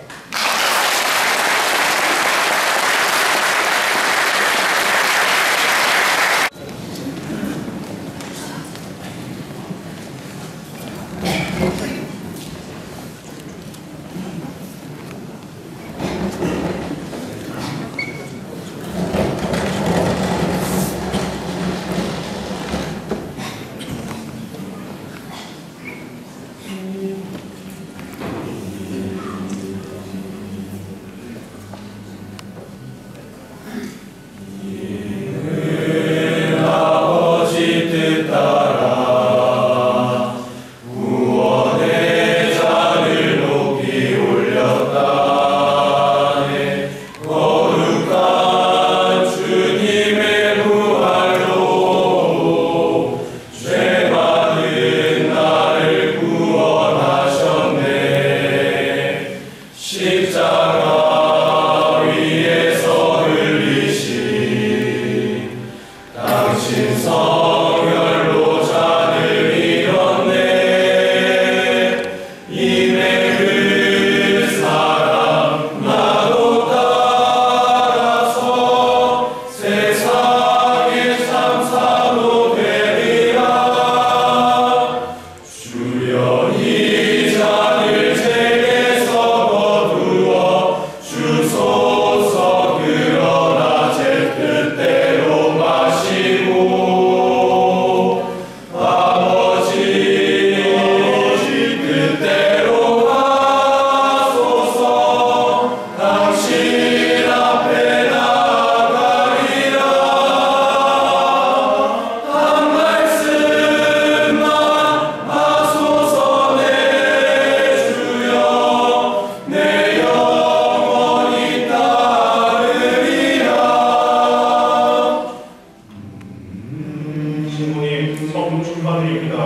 축하드립니다.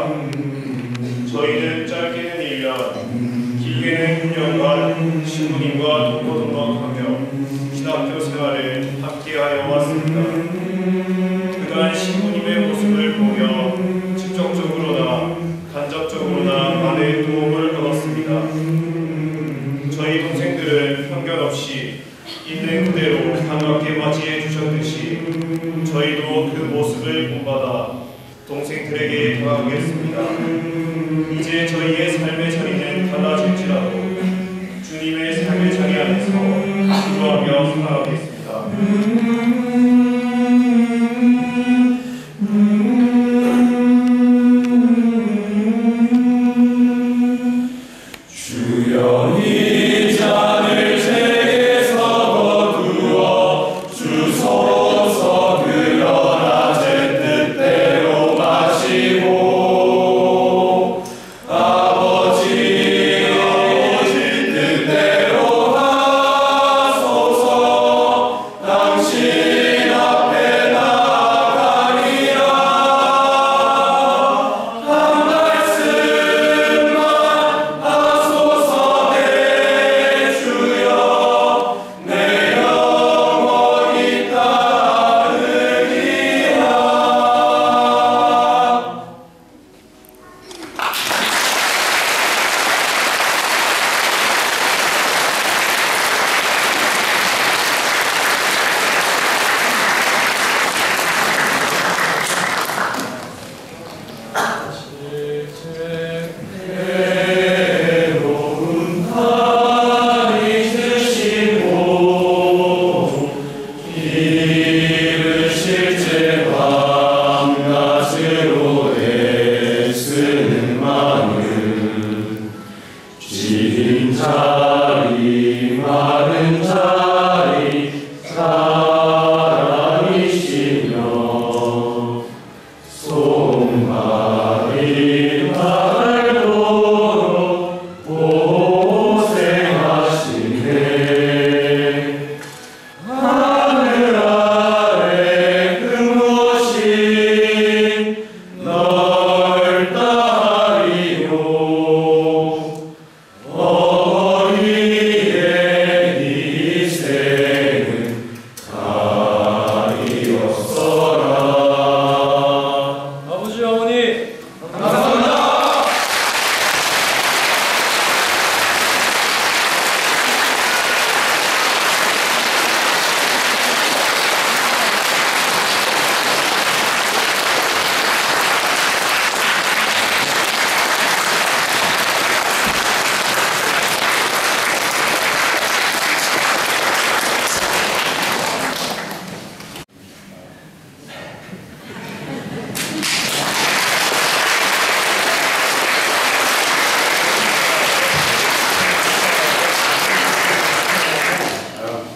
저희는 짧게는 1년, 길게는 9년간 신부님과 동거동락하며 신학교 생활을 함께하여 왔습니다. 그간 신부님의 모습을 보며 직접적으로나 간접적으로나 많은 도움을 얻었습니다. 저희 동생들은 편견 없이 있는 그대로 반갑게 맞이해 주셨듯이 저희도 그 모습을 본받아 동생들에게 다가가겠습니다. 이제 저희의 삶의 자리는 달라질지라도 주님의 삶의 자리 안에서 기도하며 살아가겠습니다.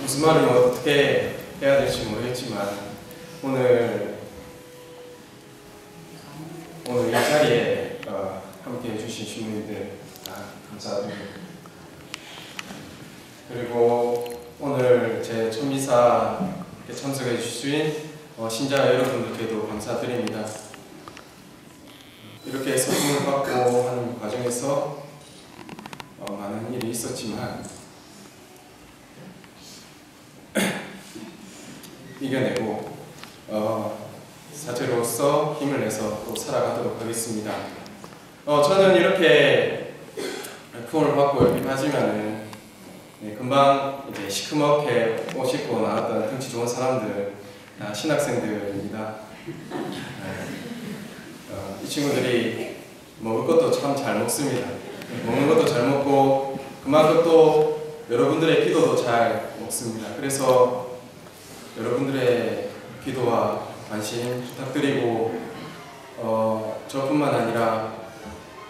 무슨 말을 어떻게 해야 될지 모르겠지만 오늘 이 자리에 함께 해주신 신부님들 감사드립니다. 그리고 오늘 제 천미사에 참석해 주신 신자 여러분들께도 감사드립니다. 이렇게 선물을 받고 하는 과정에서 많은 일이 있었지만 이겨내고 사제로서 힘을 내서 또 살아가도록 하겠습니다. 저는 이렇게 구원을 받고 이렇게 맞으면은 금방 이제 시커멓게 옷 입고 나왔던 덩치 좋은 사람들 신학생들입니다. 이 친구들이 먹을 것도 참 잘 먹습니다. 먹는 것도 잘 먹고 그만큼 또 여러분들의 기도도 잘 먹습니다. 그래서 여러분들의 기도와 관심 부탁드리고 저뿐만 아니라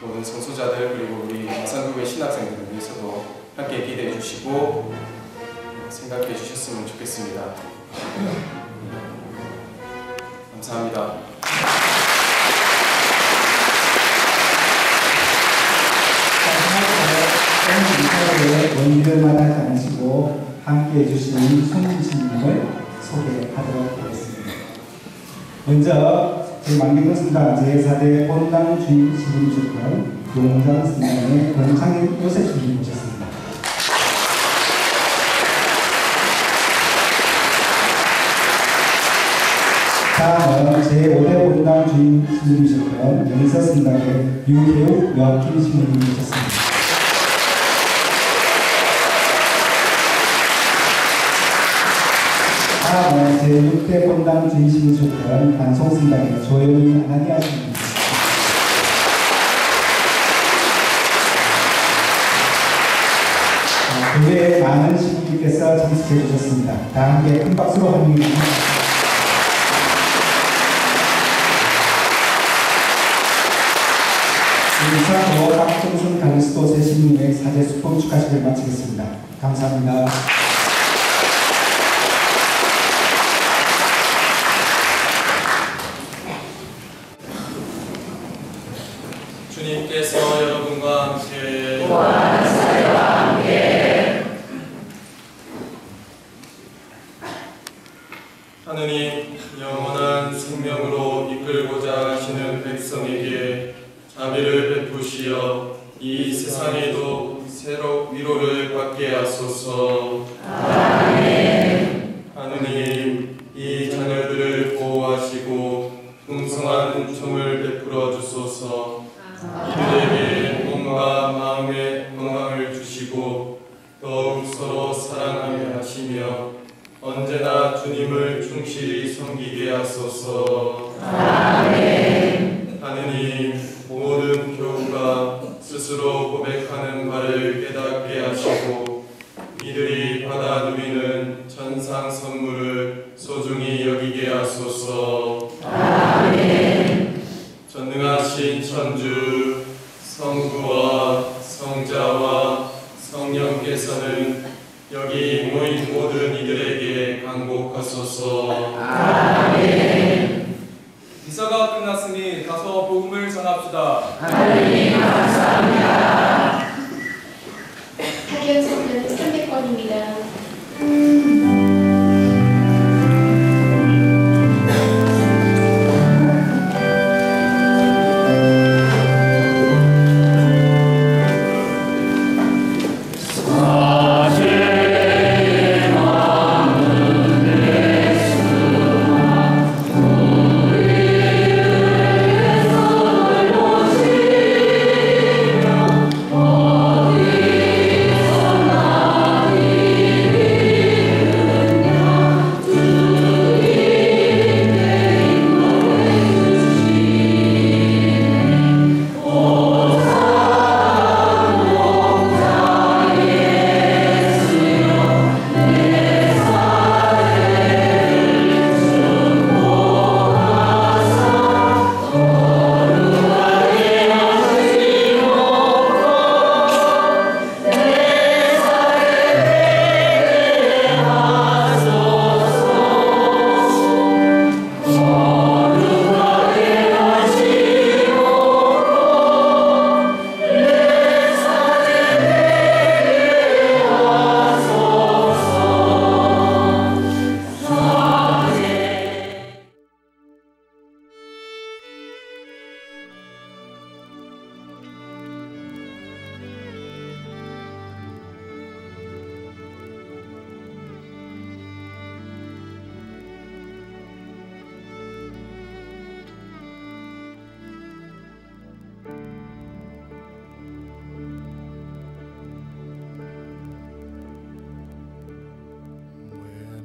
모든 성소자들 그리고 우리 마산교회 신학생들을 위해서도 함께 기대해 주시고 생각해 주셨으면 좋겠습니다. 감사합니다. 원기별마다 장시고 함께해 주시는 손신님을 소개하도록 하겠습니다. 먼저 제 만기도 순간 제4대 본당 주임 신임주권 용장 순장의 권창일 요셉 주임 모셨습니다. 다음은 제5대 본당 주임 신임주권 영서 순장의 유혜욱 여학김 신임이 모셨습니다. 다음은 제6대 본당 주임심을 줬던 반송순당의 조영희 아나니아 신입니다. 그 외에 많은 신부님께서 참석해 주셨습니다. 다 함께 큰 박수로 환영해 주십니다. 이상 박종순 가리스도 세신님의 사제 수품 축하식을 마치겠습니다. 감사합니다. 주님께서 여러분과 함께 또한 사회와 함께 하느님 영원한 생명으로 이끌고자 하시는 백성에게 자비를 베푸시어 이 세상에도 새로 위로를 받게 하소서. 아멘. 하느님 이 자녀들을 보호하시고 풍성한 은총을 베풀어 주소서. 이들에게 몸과 마음의 건강을 주시고 더욱 서로 사랑하게 하시며 언제나 주님을 충실히 섬기게 하소서. 아멘. 하느님 모든 교우가 스스로 고백하는 바를 깨닫게 하시고 이들이 받아 누리는 천상 선물을 소중히 여기게 하소서. 아멘. 전능하신 천주 성부와 성자와 성령께서는 여기 모인 모든 이들에게 강복하소서. 아멘. 미사가 끝났으니 가서 복음을 전합시다. 하느님 감사합니다. 학연 성교는 300번입니다.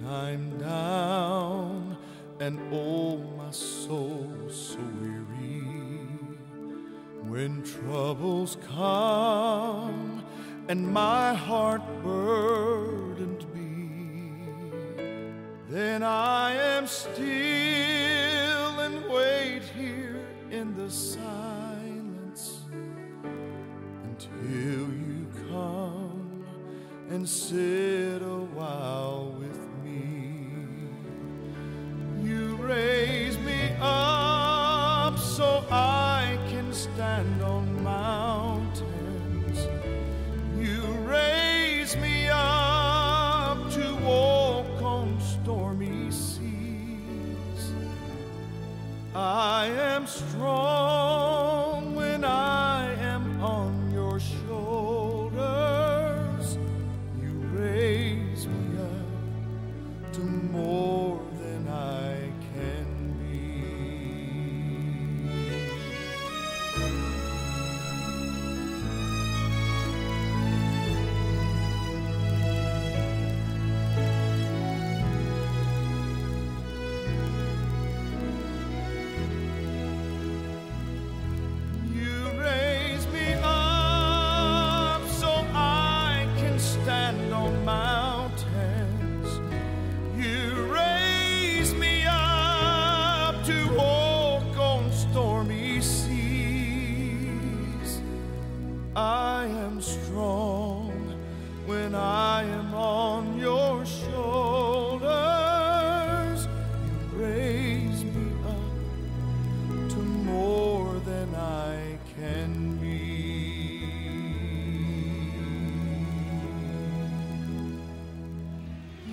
I'm down and oh my soul so weary. When troubles come and my heart burdened be, then I am still and wait here in the silence until you come and sit a while with me. You raise me up so I can stand on mountains. You raise me up to walk on stormy seas. I am strong when I am on your shoulders. You raise me up to more than I can be. You raise me up so I can stand on mountains. You raise me up to walk on stormy seas. I am strong when I am on your shoulders. You raise me up to more than I can be.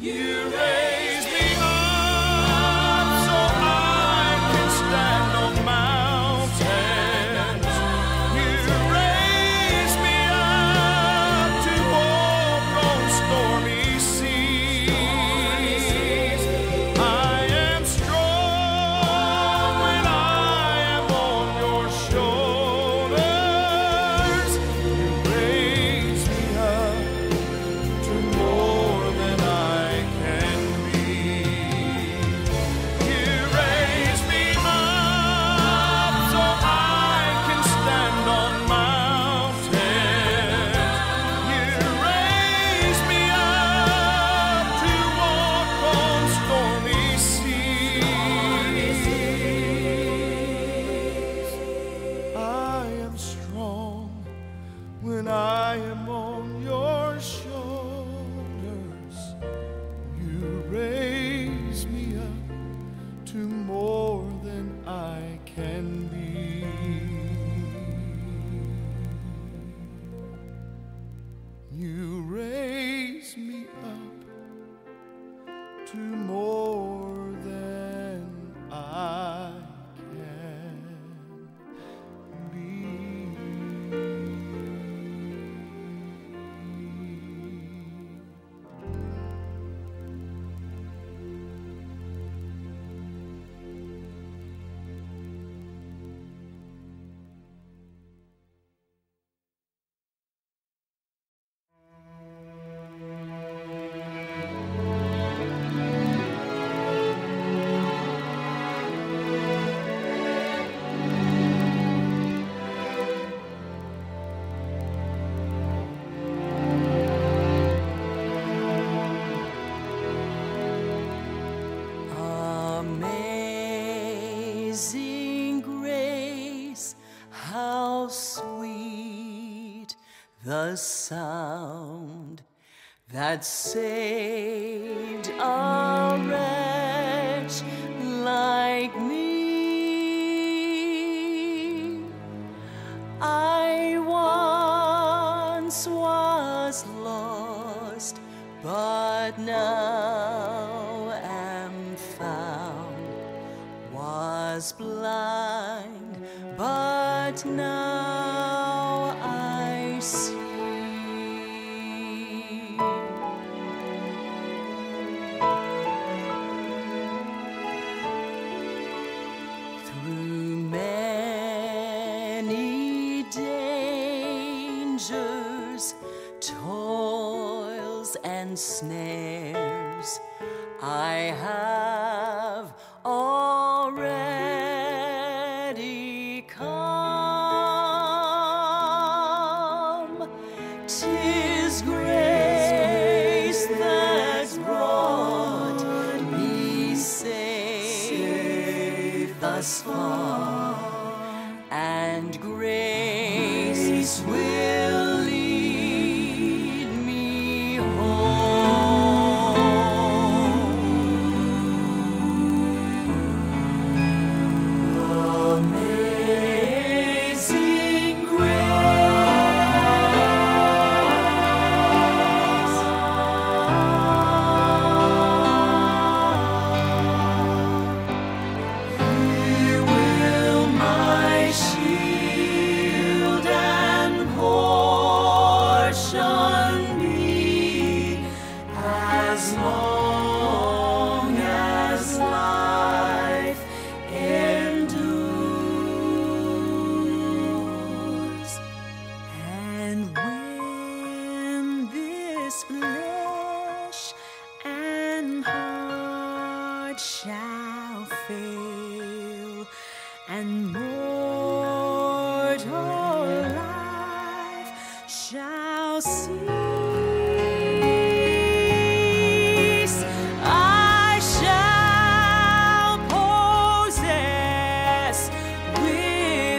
You raise me up so I can stand on mountains. You raise me up to walk on stormy seas. I am strong when I am on your shoulders. You raise me up to more than I can be. You raise me up so I can stand on mountains. You raise me up to walk on stormy seas. I am strong when I am on your shoulders. You raise me up to more than I can be. You raise me up to more than I can be. Amazing grace, how sweet the sound that saved a wretch like me. I once was lost, but now am found. Was blind, but now I see. Through many dangers, toils and snares, I have already come. 'Tis grace that's brought me safe thus far, and grace will lead me home. Amazing grace, He will and mortal life shall cease. I shall possess within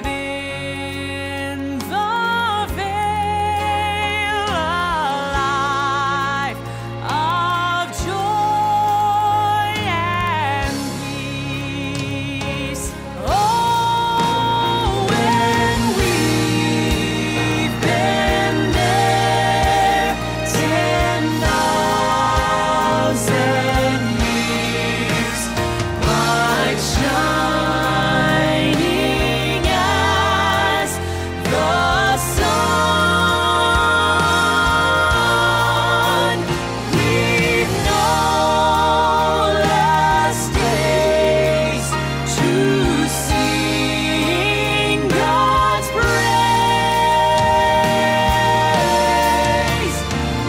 the veil a life of joy and peace. Oh, when we've been there 10,000 years, bright shining as the sun, with no less days to sing God's praise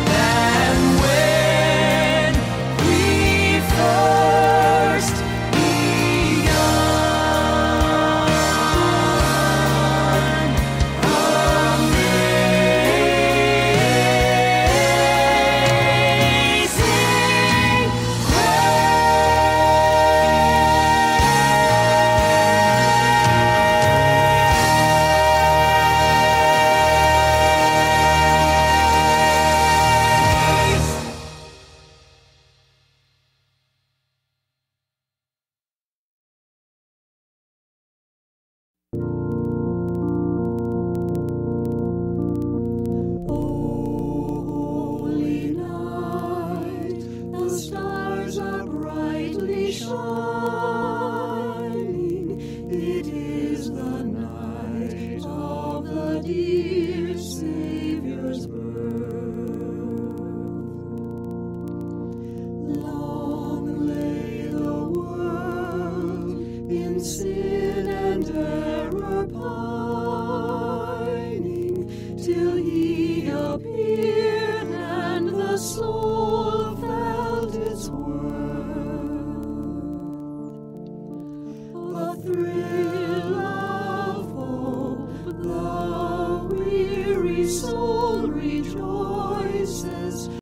than when we first Holy night, the stars are brightly shining. It is the night of the dear Savior's birth. Long lay the world in sin and error pining, till he appeared and the soul felt its worth.